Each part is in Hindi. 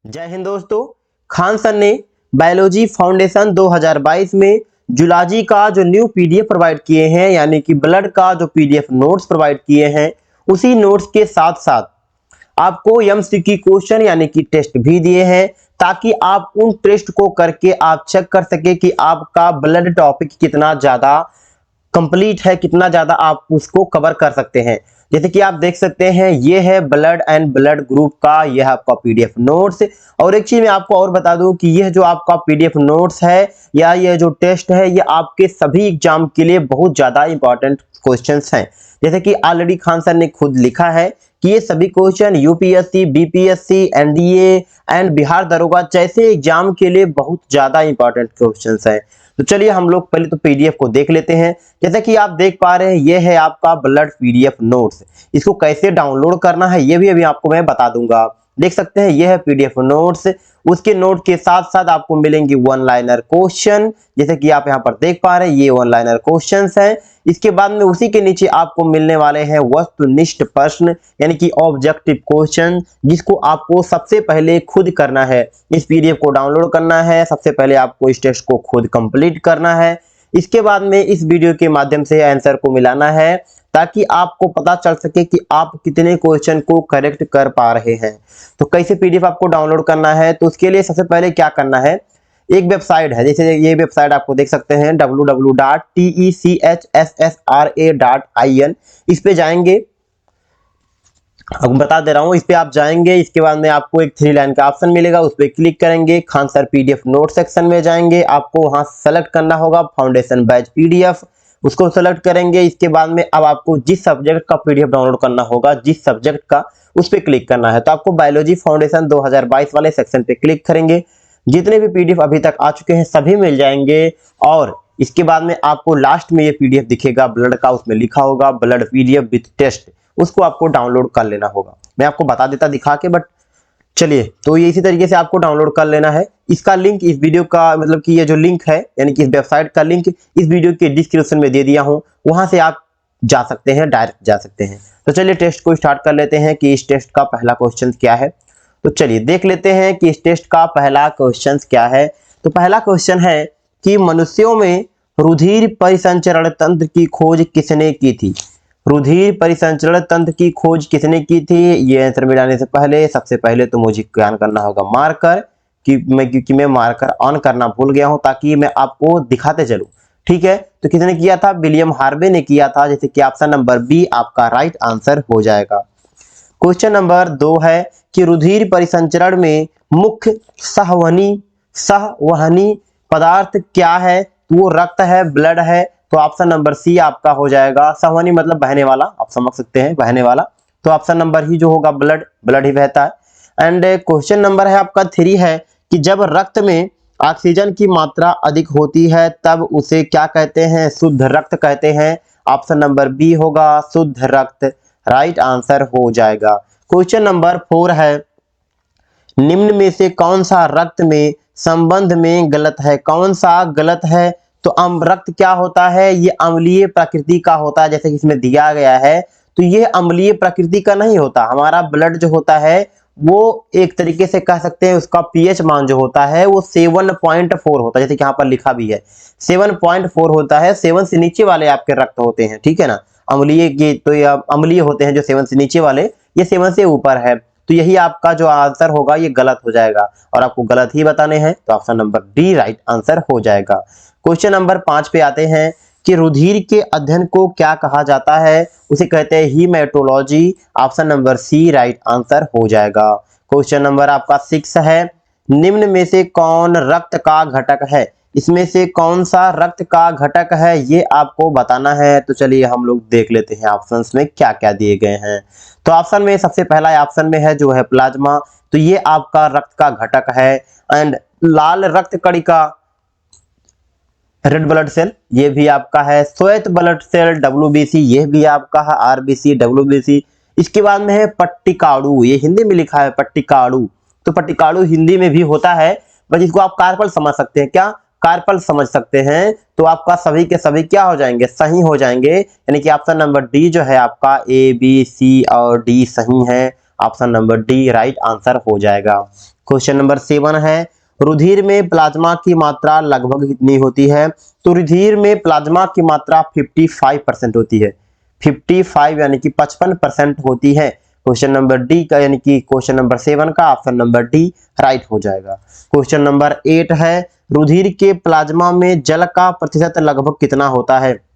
जय हिंद दोस्तों। खान सर ने बायोलॉजी फाउंडेशन 2022 में जूलॉजी का जो न्यू पीडीएफ प्रोवाइड किए हैं, यानी कि ब्लड का जो पीडीएफ नोट्स प्रोवाइड किए हैं, उसी नोट्स के साथ साथ आपको एमसीक्यू क्वेश्चन यानी कि टेस्ट भी दिए हैं, ताकि आप उन टेस्ट को करके आप चेक कर सके कि आपका ब्लड टॉपिक कितना ज्यादा कंप्लीट है, कितना ज्यादा आप उसको कवर कर सकते हैं। जैसे कि आप देख सकते हैं, ये है ब्लड एंड ब्लड ग्रुप का यह आपका पीडीएफ नोट्स। और एक चीज मैं आपको और बता दूं कि यह जो आपका पीडीएफ नोट्स है या यह जो टेस्ट है, ये आपके सभी एग्जाम के लिए बहुत ज्यादा इंपॉर्टेंट क्वेश्चंस हैं। जैसे कि ऑलरेडी खान सर ने खुद लिखा है कि ये सभी question UPSC, BPSC, NDA and Bihar दरोगा जैसे एग्जाम के लिए बहुत ज्यादा इंपॉर्टेंट क्वेश्चंस हैं। तो चलिए हम लोग पहले तो पीडीएफ को देख लेते हैं। जैसा कि आप देख पा रहे हैं, ये है आपका ब्लड पीडीएफ नोट्स। इसको कैसे डाउनलोड करना है ये भी अभी आपको मैं बता दूंगा। देख सकते हैं, ये है पीडीएफ नोट्स। उसके नोट के साथ साथ आपको मिलेंगे वन लाइनर क्वेश्चन, जैसे कि आप यहाँ पर देख पा रहे हैं, ये वन लाइनर क्वेश्चंस हैं। इसके बाद में उसी के नीचे आपको मिलने वाले हैं वस्तुनिष्ठ प्रश्न, यानी कि ऑब्जेक्टिव क्वेश्चन, जिसको आपको सबसे पहले खुद करना है। इस पीडीएफ को डाउनलोड करना है, सबसे पहले आपको इस टेस्ट को खुद कंप्लीट करना है। इसके बाद में इस वीडियो के माध्यम से आंसर को मिलाना है, ताकि आपको पता चल सके कि आप कितने क्वेश्चन को करेक्ट कर पा रहे हैं। तो कैसे पीडीएफ आपको डाउनलोड करना है, तो उसके लिए सबसे पहले क्या करना है, एक वेबसाइट है, जैसे ये वेबसाइट आपको देख सकते हैं www.techssra.in। इस पे जाएंगे, अब बता दे रहा हूं, इस पे आप जाएंगे। इसके बाद में आपको एक 3 लाइन का ऑप्शन मिलेगा, उस पर क्लिक करेंगे। Khan sir PDF note section में जाएंगे, आपको वहां सेलेक्ट करना होगा फाउंडेशन बैच पीडीएफ, उसको सेलेक्ट करेंगे। इसके बाद में अब आपको जिस सब्जेक्ट का पीडीएफ डाउनलोड करना होगा, जिस सब्जेक्ट का, उस पर क्लिक करना है। तो आपको बायोलॉजी फाउंडेशन 2022 वाले सेक्शन पे क्लिक करेंगे। जितने भी पीडीएफ अभी तक आ चुके हैं सभी मिल जाएंगे। और इसके बाद में आपको लास्ट में ये पीडीएफ दिखेगा ब्लड का, उसमें लिखा होगा ब्लड पीडीएफ विद टेस्ट, उसको आपको डाउनलोड कर लेना होगा। मैं आपको बता देता दिखा के, बट चलिए, तो ये इसी तरीके से आपको डाउनलोड कर लेना है। इसका लिंक इस वीडियो का, मतलब कि ये जो लिंक है, यानी कि इस वेबसाइट का लिंक इस वीडियो के डिस्क्रिप्शन में दे दिया हूं, वहां से आप जा सकते हैं, डायरेक्ट जा सकते हैं। तो चलिए टेस्ट को स्टार्ट कर लेते हैं कि इस टेस्ट का पहला क्वेश्चन क्या है। तो चलिए देख लेते हैं कि इस टेस्ट का पहला क्वेश्चन क्या है। तो पहला क्वेश्चन है कि मनुष्यों में रुधिर परिसंचरण तंत्र की खोज किसने की थी। रुधिर परिसंचरण तंत्र की खोज किसने की थी, ये आंसर में जाने से पहले सबसे पहले तो मुझे क्या करना होगा, मार्कर, क्योंकि मैं मार्कर ऑन करना भूल गया हूं, ताकि मैं आपको दिखाते चलूं। ठीक है, तो किसने किया था, विलियम हार्वे ने किया था, जैसे कि ऑप्शन नंबर बी आपका राइट आंसर हो जाएगा। क्वेश्चन नंबर 2 है कि रुधिर परिसंचरण में मुख्य सहवहनी पदार्थ क्या है। तो वो रक्त है, ब्लड है। तो ऑप्शन नंबर सी आपका हो जाएगा। सहवनी मतलब बहने वाला, आप समझ सकते हैं, बहने वाला। तो ऑप्शन नंबर ही जो होगा ब्लड, ब्लड ही बहता है। एंड क्वेश्चन नंबर है आपका 3 है कि जब रक्त में ऑक्सीजन की मात्रा अधिक होती है तब उसे क्या कहते हैं, शुद्ध रक्त कहते हैं। ऑप्शन नंबर बी होगा शुद्ध रक्त, राइट आंसर हो जाएगा। क्वेश्चन नंबर 4 है, निम्न में से कौन सा रक्त में संबंध में गलत है। कौन सा गलत है, तो रक्त क्या होता है, ये अम्लीय प्रकृति का होता है, जैसे कि इसमें दिया गया है। तो ये अम्लीय प्रकृति का नहीं होता। हमारा ब्लड जो होता है वो एक तरीके से कह सकते हैं, उसका पीएच मान जो होता है वो 7.4 होता है, जैसे कि यहाँ पर लिखा भी है 7.4 होता है। 7 से नीचे वाले आपके रक्त होते हैं, ठीक है ना, अम्लीय के, तो ये अम्लीय होते हैं जो 7 से नीचे वाले, ये 7 से ऊपर है। तो यही आपका जो आंसर होगा ये गलत हो जाएगा, और आपको गलत ही बताने हैं। तो option number D right answer हो जाएगा। क्वेश्चन नंबर 5 पे आते हैं कि रुधिर के अध्ययन को क्या कहा जाता है। उसे कहते हैं haematology. Option number C right answer हो जाएगा। क्वेश्चन नंबर आपका 6 है, निम्न में से कौन रक्त का घटक है। इसमें से कौन सा रक्त का घटक है ये आपको बताना है। तो चलिए हम लोग देख लेते हैं ऑप्शंस में क्या क्या दिए गए हैं। तो ऑप्शन में सबसे पहला ऑप्शन में है जो है प्लाज्मा, तो ये आपका रक्त का घटक है। एंड लाल रक्त कणिका, रेड ब्लड सेल, ये भी आपका है। श्वेत ब्लड सेल डब्ल्यूबीसी, ये भी आपका है। RBC, WBC. इसके बाद में है पट्टिकाड़ू, ये हिंदी में लिखा है पट्टिकाड़ू। तो पट्टिकाड़ू हिंदी में भी होता है, बस इसको आप कार्पल समझ सकते हैं। क्या कार्पल समझ सकते हैं, तो आपका सभी के सभी क्या हो जाएंगे, सही हो जाएंगे। यानी कि ऑप्शन नंबर डी जो है आपका, ए बी सी और डी सही है। Option number D right answer हो जाएगा। क्वेश्चन नंबर 7 है, रुधिर में प्लाज्मा की मात्रा लगभग कितनी होती है? तो रुधिर में प्लाज्मा की मात्रा 55% होती है। 55 यानी कि 55% होती है। क्वेश्चन नंबर डी का यानी कि क्वेश्चन नंबर 7 का ऑप्शन नंबर डी राइट हो जाएगा। क्वेश्चन नंबर 8 है, रुधिर के प्लाज्मा में जल का प्रतिशत लगभग कितना होता है?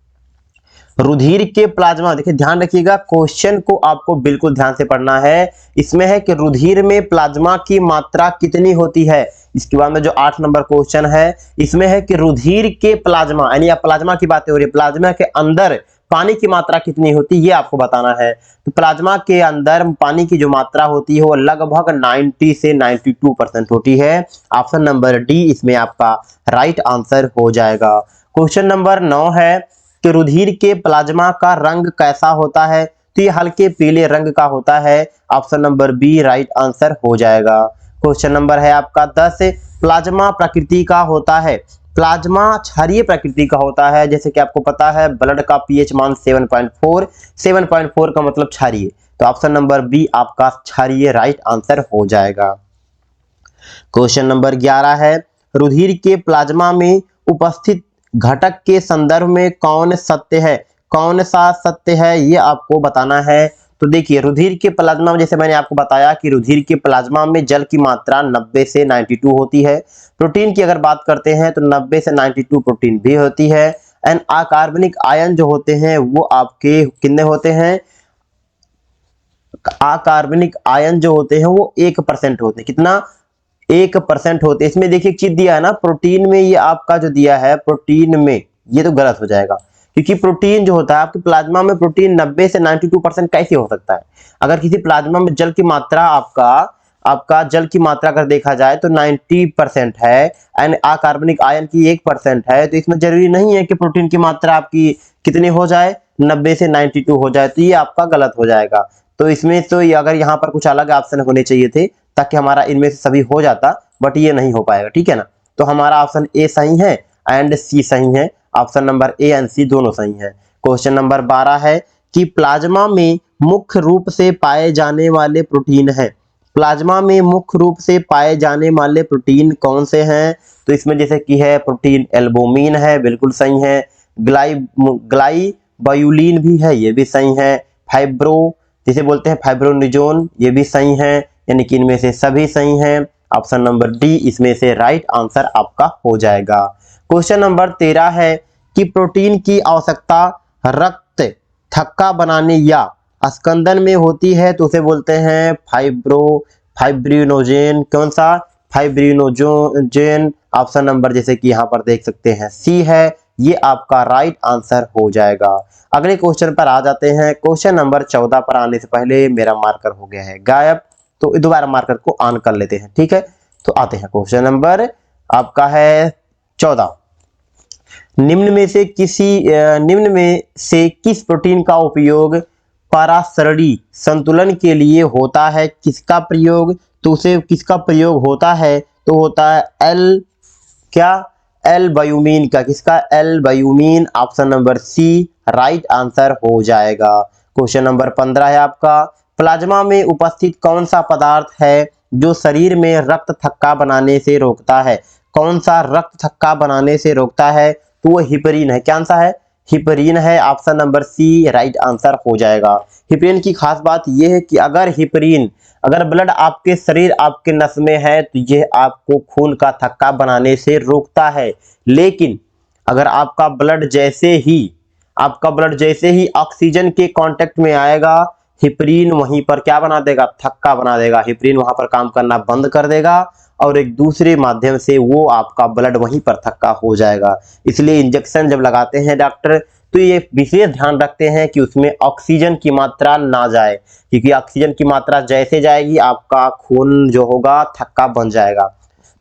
रुधिर के प्लाज्मा, देखिए ध्यान रखिएगा, क्वेश्चन को आपको बिल्कुल ध्यान से पढ़ना है। इसमें है कि रुधिर में प्लाज्मा की मात्रा कितनी होती है। इसके बाद में जो 8 नंबर क्वेश्चन है, इसमें है कि रुधिर के प्लाज्मा यानी प्लाज्मा की बातें हो रही है, प्लाज्मा के अंदर पानी की मात्रा कितनी होती है ये आपको बताना है। तो प्लाज्मा के अंदर पानी की जो मात्रा होती है वो लगभग 90 से 92% होती है। ऑप्शन नंबर डी इसमें आपका राइट आंसर हो जाएगा। क्वेश्चन नंबर 9 है कि रुधिर के प्लाज्मा का रंग कैसा होता है? तो ये हल्के पीले रंग का होता है। Option number B right answer हो जाएगा। क्वेश्चन नंबर है आपका 10, प्लाज्मा प्रकृति का होता है। प्लाज्मा क्षारीय प्रकृति का होता है। जैसे कि आपको पता है ब्लड का पीएच मान 7.4 का मतलब क्षारीय, तो ऑप्शन नंबर बी आपका क्षारीय राइट आंसर हो जाएगा। क्वेश्चन नंबर 11 है, रुधिर के प्लाज्मा में उपस्थित घटक के संदर्भ में कौन सत्य है? कौन सा सत्य है ये आपको बताना है। तो देखिए रुधिर के प्लाज्मा में, जैसे मैंने आपको बताया कि रुधिर के प्लाज्मा में जल की मात्रा 90 से 92 होती है। प्रोटीन की अगर बात करते हैं तो 90 से 92 प्रोटीन भी होती है। एंड अकार्बनिक आयन जो होते हैं वो आपके कितने होते हैं? अकार्बनिक आयन जो होते हैं वो 1% होते हैं। कितना? 1% होते हैं। इसमें देखिए एक चीज दिया है ना प्रोटीन में, ये आपका जो दिया है प्रोटीन में, ये तो गलत हो जाएगा, क्योंकि प्रोटीन जो होता है आपके प्लाज्मा में प्रोटीन 90 से 92% कैसे हो सकता है? अगर किसी प्लाज्मा में जल की मात्रा आपका जल की मात्रा अगर देखा जाए तो 90% है एंड अकार्बनिक आयन की 1% है, तो इसमें जरूरी नहीं है कि प्रोटीन की मात्रा आपकी कितनी हो जाए, 90 से 92 हो जाए, तो ये आपका गलत हो जाएगा। तो इसमें तो ये अगर यहाँ पर कुछ अलग ऑप्शन होने चाहिए थे ताकि हमारा इनमें से सभी हो जाता, बट ये नहीं हो पाएगा, ठीक है ना। तो हमारा ऑप्शन ए सही है एंड सी सही है। ऑप्शन नंबर ए एंड सी दोनों सही है। क्वेश्चन नंबर 12 है कि प्लाज्मा में मुख्य रूप से पाए जाने वाले प्रोटीन है। प्लाज्मा में मुख्य रूप से पाए जाने वाले प्रोटीन कौन से हैं? तो इसमें जैसे कि है प्रोटीन एल्बुमिन है, बिल्कुल सही है। ग्लाइब्यूलिन भी है, ये भी सही है। फाइब्रो जिसे बोलते हैं फाइब्रोनिजोन, ये भी सही है। यानी कि इनमें से सभी सही हैं। ऑप्शन नंबर डी इसमें से राइट आंसर आपका हो जाएगा। क्वेश्चन नंबर 13 है कि प्रोटीन की आवश्यकता रक्त थक्का बनाने या स्कंदन में होती है, तो उसे बोलते हैं फाइब्रिनोजेन। कौन सा? फाइब्रिनोजेन। ऑप्शन नंबर जैसे कि यहाँ पर देख सकते हैं सी है, ये आपका राइट आंसर हो जाएगा। अगले क्वेश्चन पर आ जाते हैं। क्वेश्चन नंबर 14 पर आने से पहले मेरा मार्कर हो गया है गायब, तो दोबारा मार्कर को ऑन कर लेते हैं, ठीक है। तो आते हैं क्वेश्चन नंबर आपका है 14। निम्न में से किस प्रोटीन का उपयोग परासरणी संतुलन के लिए होता है? किसका प्रयोग? तो उसे किसका प्रयोग होता है? तो होता है एल्ब्यूमिन का। किसका? Albumin. Option number C right answer हो जाएगा। क्वेश्चन नंबर 15 है आपका, प्लाज्मा में उपस्थित कौन सा पदार्थ है जो शरीर में रक्त थक्का बनाने से रोकता है? कौन सा रक्त थक्का बनाने से रोकता है? तो वो हिपरीन है। कौन सा है? हिपरीन है। Option number C right answer हो जाएगा। हिपरीन की खास बात यह है कि अगर ब्लड आपके शरीर आपके नस में है तो यह आपको खून का थक्का बनाने से रोकता है। लेकिन अगर आपका ब्लड जैसे ही ऑक्सीजन के कांटेक्ट में आएगा, हिपरीन वहीं पर क्या बना देगा? थक्का बना देगा। हिपरीन वहां पर काम करना बंद कर देगा और एक दूसरे माध्यम से वो आपका ब्लड वहीं पर थक्का हो जाएगा। इसलिए इंजेक्शन जब लगाते हैं डॉक्टर तो ये विशेष ध्यान रखते हैं कि उसमें ऑक्सीजन की मात्रा ना जाए, क्योंकि ऑक्सीजन की मात्रा जैसे जाएगी आपका खून जो होगा थक्का बन जाएगा।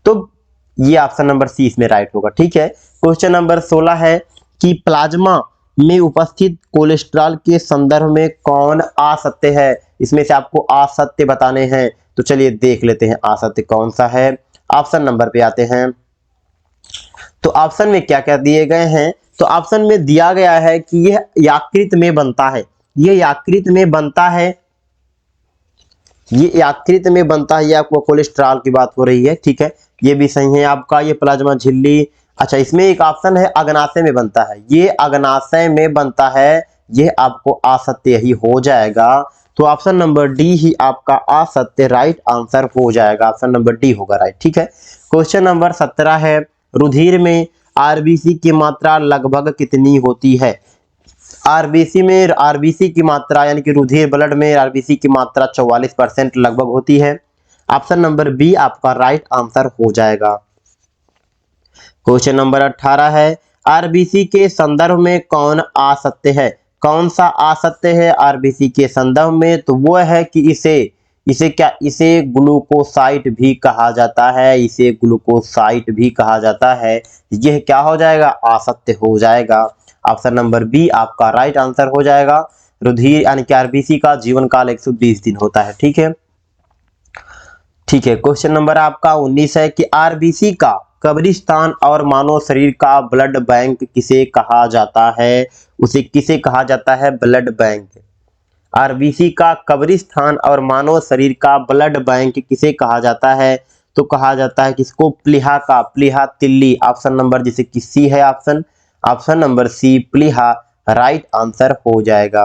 तो ये ऑप्शन नंबर सी इसमें राइट होगा, ठीक है। क्वेश्चन नंबर 16 है कि प्लाज्मा में उपस्थित कोलेस्ट्रॉल के संदर्भ में कौन असत्य है? इसमें से आपको असत्य बताने हैं, तो चलिए देख लेते हैं असत्य कौन सा है। ऑप्शन नंबर पे आते हैं। तो ऑप्शन में क्या क्या दिए गए हैं? तो ऑप्शन में दिया गया है कि यह यकृत में बनता है। यह यकृत में बनता है। ये यकृत में बनता है, ये आपको कोलेस्ट्रॉल की बात हो रही है, ठीक है, ये भी सही है आपका। ये प्लाज्मा झिल्ली, अच्छा इसमें एक ऑप्शन है अग्नाशय में बनता है, ये अग्नाशय में बनता है, ये आपको असत्य ही हो जाएगा। तो ऑप्शन नंबर डी ही आपका असत्य राइट आंसर हो जाएगा, ऑप्शन नंबर डी होगा राइट, ठीक है। क्वेश्चन नंबर 17 है, रुधिर में आरबीसी की मात्रा लगभग कितनी होती है? आरबीसी की मात्रा यानी कि रुधिर ब्लड में आरबीसी की मात्रा 44% लगभग होती है, ऑप्शन नंबर बी आपका राइट आंसर हो जाएगा। क्वेश्चन नंबर 18 है, आरबीसी के संदर्भ में कौन असत्य है? कौन सा असत्य है आरबीसी के संदर्भ में? तो वो है कि इसे ग्लूकोसाइट भी कहा जाता है, इसे ग्लूकोसाइट भी कहा जाता है, यह क्या हो जाएगा? असत्य हो जाएगा, ऑप्शन नंबर बी आपका राइट आंसर हो जाएगा। रुधिर यानी कि आरबीसी का जीवन काल 120 दिन होता है, ठीक है, ठीक है। क्वेश्चन नंबर आपका 19 है कि आरबीसी का कब्रिस्तान और मानव शरीर का ब्लड बैंक किसे कहा जाता है? उसे किसे कहा जाता है? Blood bank. आरबीसी का कब्रिस्तान और मानव शरीर का ब्लड बैंक किसे कहा जाता है? तो कहा जाता है किसको? प्लीहा का, प्लीहा तिल्ली, ऑप्शन नंबर जैसे कि सी है ऑप्शन नंबर सी प्लीहा राइट आंसर हो जाएगा।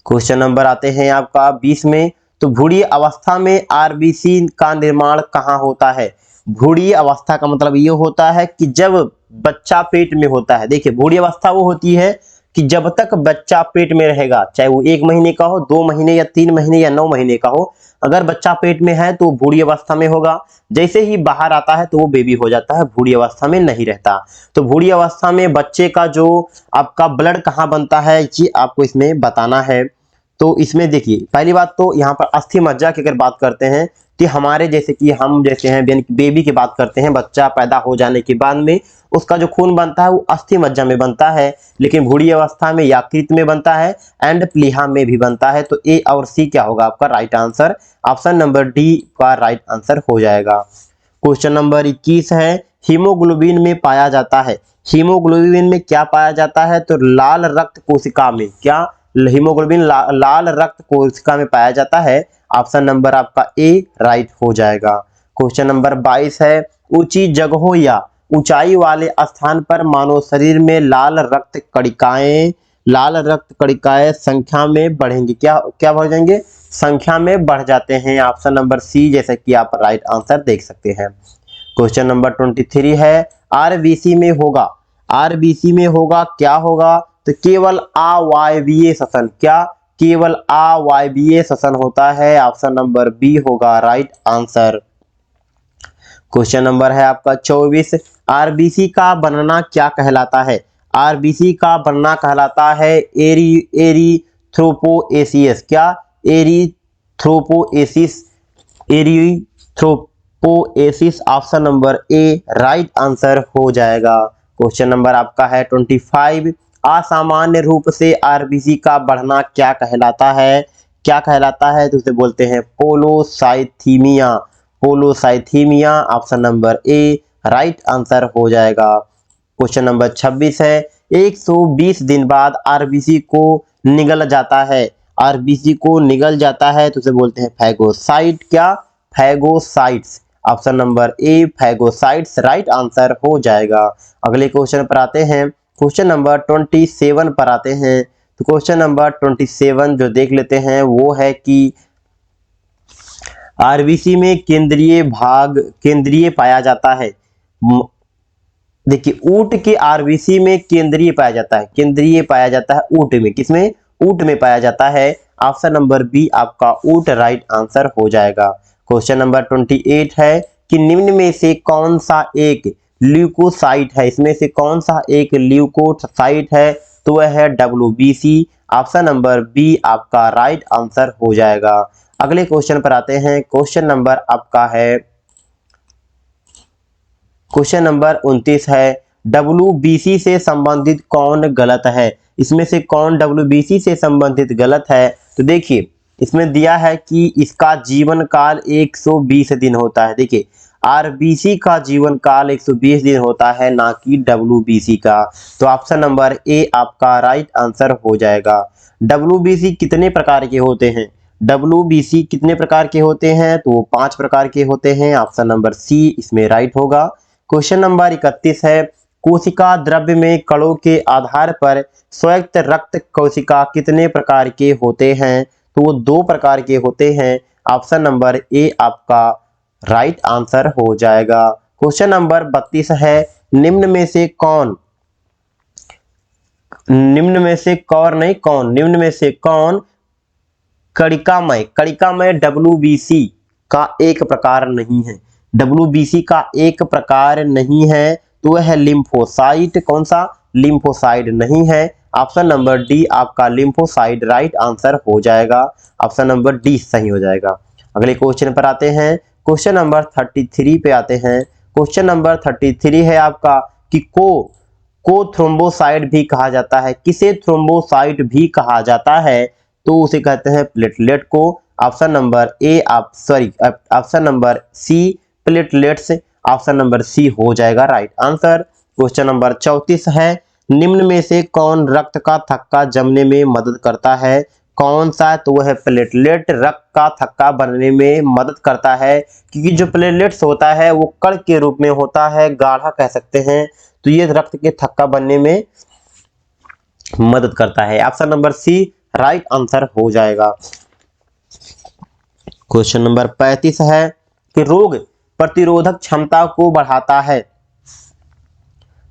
क्वेश्चन नंबर आते हैं आपका 20 में, तो भ्रूणीय अवस्था में आरबीसी का निर्माण कहाँ होता है? भ्रूणीय अवस्था का मतलब ये होता है कि जब बच्चा पेट में होता है। देखिए भ्रूणीय अवस्था वो होती है कि जब तक बच्चा पेट में रहेगा, चाहे वो 1 महीने का हो, 2 महीने या 3 महीने या 9 महीने का हो, अगर बच्चा पेट में है तो भ्रूणीय अवस्था में होगा। जैसे ही बाहर आता है तो वो बेबी हो जाता है, भ्रूणीय अवस्था में नहीं रहता। तो भ्रूणीय अवस्था में बच्चे का जो आपका ब्लड कहाँ बनता है ये आपको इसमें बताना है। तो इसमें देखिए पहली बात तो यहाँ पर अस्थि मज्जा की अगर बात करते हैं कि हमारे जैसे कि हम जैसे हैं बेबी की बात करते हैं, बच्चा पैदा हो जाने के बाद में उसका जो खून बनता है वो अस्थि मज्जा में बनता है, लेकिन भ्रूणीय अवस्था में यकृत में बनता है एंड प्लीहा में भी बनता है। तो ए और सी क्या होगा आपका right answer, option number D का राइट आंसर हो जाएगा। क्वेश्चन नंबर 21 है, हीमोग्लोबिन में पाया जाता है, हीमोग्लोबिन में क्या पाया जाता है? तो लाल रक्त कोशिका में, क्या हीमोग्लोबिन लाल रक्त कोशिका में पाया जाता है, ऑप्शन नंबर आपका ए राइट हो जाएगा। क्वेश्चन नंबर 22 है, ऊंची जगहों या ऊंचाई वाले स्थान पर मानव शरीर में लाल रक्त कणिकाएं संख्या में बढ़ेंगी, क्या क्या बढ़ जाएंगे? संख्या में बढ़ जाते हैं, ऑप्शन नंबर सी जैसे कि आप राइट आंसर देख सकते हैं। क्वेश्चन नंबर 23 है, आरबीसी में होगा क्या होगा? तो केवल अवायवीय श्वसन, क्या केवल अवायवीय श्वसन होता है, ऑप्शन नंबर बी होगा राइट आंसर। क्वेश्चन नंबर है आपका 24, आरबीसी का बनना क्या कहलाता है? आरबीसी का बनना कहलाता है एरिथ्रोपोएसिस, क्या erythropoiesis, option number A right answer हो जाएगा। क्वेश्चन नंबर आपका है 25, असामान्य रूप से आरबीसी का बढ़ना क्या कहलाता है? क्या कहलाता है? तो उसे बोलते हैं polycythemia, option number A right answer हो जाएगा। क्वेश्चन नंबर 26 है, 120 दिन बाद आरबीसी को निगल जाता है, आरबीसी को निगल जाता है तो उसे बोलते हैं फैगोसाइट, क्या फैगोसाइट्स, ऑप्शन नंबर ए फैगोसाइट्स राइट आंसर हो जाएगा। अगले क्वेश्चन पर आते हैं, क्वेश्चन नंबर 27 पर आते हैं। तो क्वेश्चन नंबर 27 जो देख लेते हैं वो है कि आरबीसी में केंद्रीय पाया जाता है। देखिए ऊंट के आरबीसी में केंद्रीय पाया जाता है, ऊंट में, किसमें? ऊंट में पाया जाता है, ऑप्शन नंबर बी आपका ऊंट राइट आंसर हो जाएगा। क्वेश्चन नंबर 28 है कि निम्न में से कौन सा एक ल्यूकोसाइट है, इसमें से कौन सा एक ल्यूकोसाइट है? तो वह है WBC, ऑप्शन नंबर बी आपका राइट आंसर हो जाएगा। अगले क्वेश्चन पर आते हैं, क्वेश्चन नंबर आपका है क्वेश्चन नंबर 29 है, WBC से संबंधित कौन गलत है? इसमें से कौन WBC से संबंधित गलत है? तो देखिए इसमें दिया है कि इसका जीवन काल 120 दिन होता है। देखिए आरबीसी का जीवन काल 120 दिन होता है, ना कि WBC का। तो ऑप्शन नंबर ए आपका राइट आंसर हो जाएगा। WBC कितने प्रकार के होते हैं? WBC कितने प्रकार के होते हैं? तो 5 प्रकार के होते हैं। ऑप्शन नंबर सी इसमें राइट होगा। क्वेश्चन नंबर 31 है, कोशिका द्रव्य में कणों के आधार पर संयुक्त रक्त कोशिका कितने प्रकार के होते हैं? तो वो 2 प्रकार के होते हैं। ऑप्शन नंबर ए आपका राइट आंसर हो जाएगा। क्वेश्चन नंबर 32 है, निम्न में से कौन कणिकामय WBC का एक प्रकार नहीं है। WBC का एक प्रकार नहीं है तो वह है लिम्फोसाइट। कौन सा? लिम्फोसाइट नहीं है। ऑप्शन नंबर डी आपका लिम्फोसाइट राइट आंसर हो जाएगा। ऑप्शन नंबर डी सही हो जाएगा। अगले क्वेश्चन पर आते हैं। क्वेश्चन नंबर 33 पे आते हैं। क्वेश्चन नंबर 33 है आपका कि को थ्रोम्बोसाइट भी कहा जाता है। किसे थ्रोम्बोसाइट भी कहा जाता है? तो उसे कहते हैं प्लेटलेट को। Option number option number C platelets. Option number C हो जाएगा राइट आंसर। क्वेश्चन नंबर 34 है, निम्न में से कौन रक्त का थक्का जमने में मदद करता है? कौन सा? तो वह है प्लेटलेट रक्त का थक्का बनने में मदद करता है, क्योंकि जो प्लेटलेट्स होता है वो कण के रूप में होता है, गाढ़ा कह सकते हैं, तो ये रक्त के थक्का बनने में मदद करता है। Option number C right answer हो जाएगा। क्वेश्चन नंबर 35 है कि रोग प्रतिरोधक क्षमता को बढ़ाता है।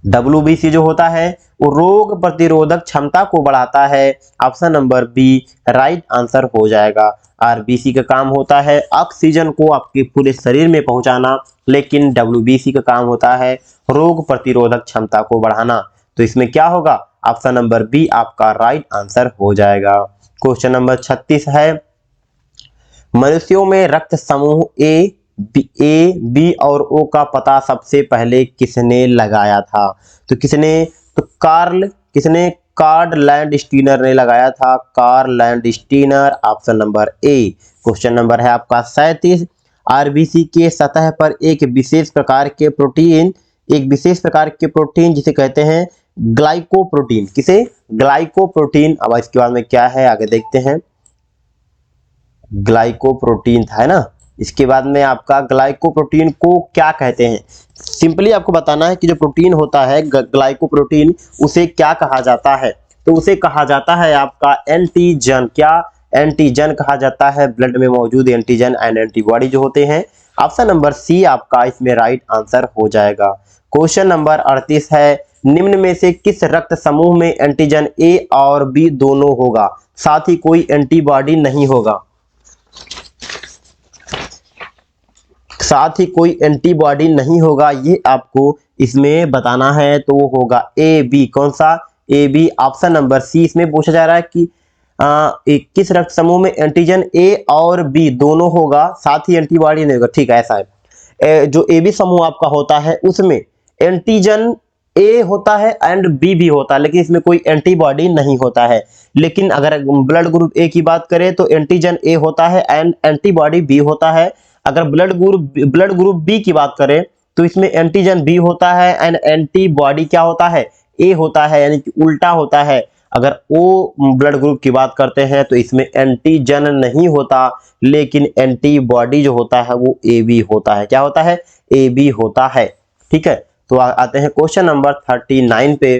WBC जो होता है वो रोग प्रतिरोधक क्षमता को बढ़ाता है। Option number B right answer हो जाएगा। RBC का काम होता है ऑक्सीजन को आपके पूरे शरीर में पहुंचाना, लेकिन WBC का काम होता है रोग प्रतिरोधक क्षमता को बढ़ाना। तो इसमें क्या होगा? ऑप्शन नंबर बी आपका राइट आंसर हो जाएगा। क्वेश्चन नंबर 36 है, मनुष्यों में रक्त समूह ए, बी और ओ का पता सबसे पहले किसने लगाया था? तो कार्ल लैंडस्टीनर ने लगाया था। Karl Landsteiner option number A. Question number है आपका 37, RBC के सतह पर एक विशेष प्रकार के प्रोटीन जिसे कहते हैं ग्लाइकोप्रोटीन। किसे? ग्लाइकोप्रोटीन। अब इसके बाद में क्या है आगे देखते हैं। ग्लाइकोप्रोटीन था, है ना। इसके बाद में आपका ग्लाइकोप्रोटीन को क्या कहते हैं? सिंपली आपको बताना है कि जो प्रोटीन होता है ग्लाइकोप्रोटीन, उसे क्या कहा जाता है? तो उसे कहा जाता है आपका एंटीजन। क्या? एंटीजन कहा जाता है। ब्लड में मौजूद एंटीजन एंड एंटीबॉडी जो होते हैं। ऑप्शन नंबर सी आपका इसमें राइट आंसर हो जाएगा। क्वेश्चन नंबर 38 है, निम्न में से किस रक्त समूह में एंटीजन ए और बी दोनों होगा, साथ ही कोई एंटीबॉडी नहीं होगा? साथ ही कोई एंटीबॉडी नहीं होगा, ये आपको इसमें बताना है। तो वो होगा ए बी। कौन सा? A B. Option number C इसमें पूछा जा रहा है कि किस रक्त समूह में एंटीजन ए और बी दोनों होगा, साथ ही एंटीबॉडी नहीं होगा। ठीक है, ऐसा है। जो ए बी समूह आपका होता है उसमें एंटीजन ए होता है एंड बी भी होता है, लेकिन इसमें कोई एंटीबॉडी नहीं होता है। लेकिन अगर ब्लड ग्रुप ए की बात करें तो एंटीजन ए होता है एंड एंटीबॉडी बी होता है। अगर ब्लड ग्रुप बी की बात करें तो इसमें एंटीजन बी होता है एंड एंटीबॉडी क्या होता है? ए होता है, यानी कि उल्टा होता है। अगर ओ ब्लड ग्रुप की बात करते हैं तो इसमें एंटीजन नहीं होता, लेकिन एंटीबॉडी जो होता है वो ए बी होता है। क्या होता है? ए बी होता है। ठीक है, तो आते हैं क्वेश्चन नंबर 39 पे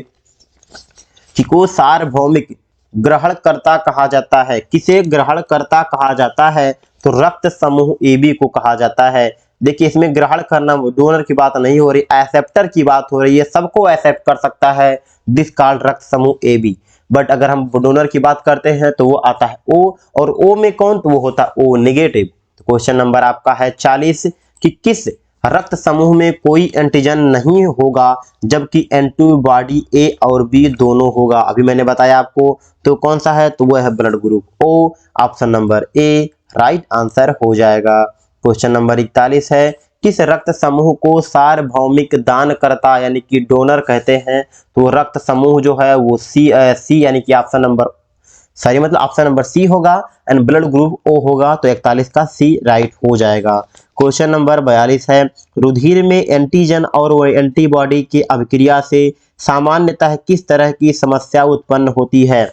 कि को सार्वभौमिक ग्रहणकर्ता कहा जाता है। किसे ग्रहणकर्ता कहा जाता है? तो रक्त समूह ए बी को कहा जाता है। देखिए इसमें ग्रहण करना डोनर की बात नहीं हो रही, एक्सेप्टर की बात हो रही है। सबको एक्सेप्ट कर सकता है दिस कॉल्ड रक्त समूह ए बी। बट अगर हम डोनर की बात करते हैं तो वो आता है ओ, और ओ में कौन? तो वो होता है ओ नेगेटिव। तो क्वेश्चन नंबर आपका है 40 कि किस रक्त समूह में कोई एंटीजन नहीं होगा जबकि एंटीबॉडी ए और बी दोनों होगा? अभी मैंने बताया आपको, तो कौन सा है? तो वह है blood group O. Option number A right answer हो जाएगा। क्वेश्चन नंबर 41 है, किस रक्त समूह को सार्वभौमिक दानकर्ता यानी कि डोनर कहते हैं? तो रक्त समूह जो है वो सी यानी कि ऑप्शन नंबर सी होगा एंड ब्लड ग्रुप ओ होगा। तो 41 का सी राइट हो जाएगा। क्वेश्चन नंबर 42 है, रुधिर में एंटीजन और एंटीबॉडी की अभिक्रिया से सामान्यतः किस तरह की समस्या उत्पन्न होती है?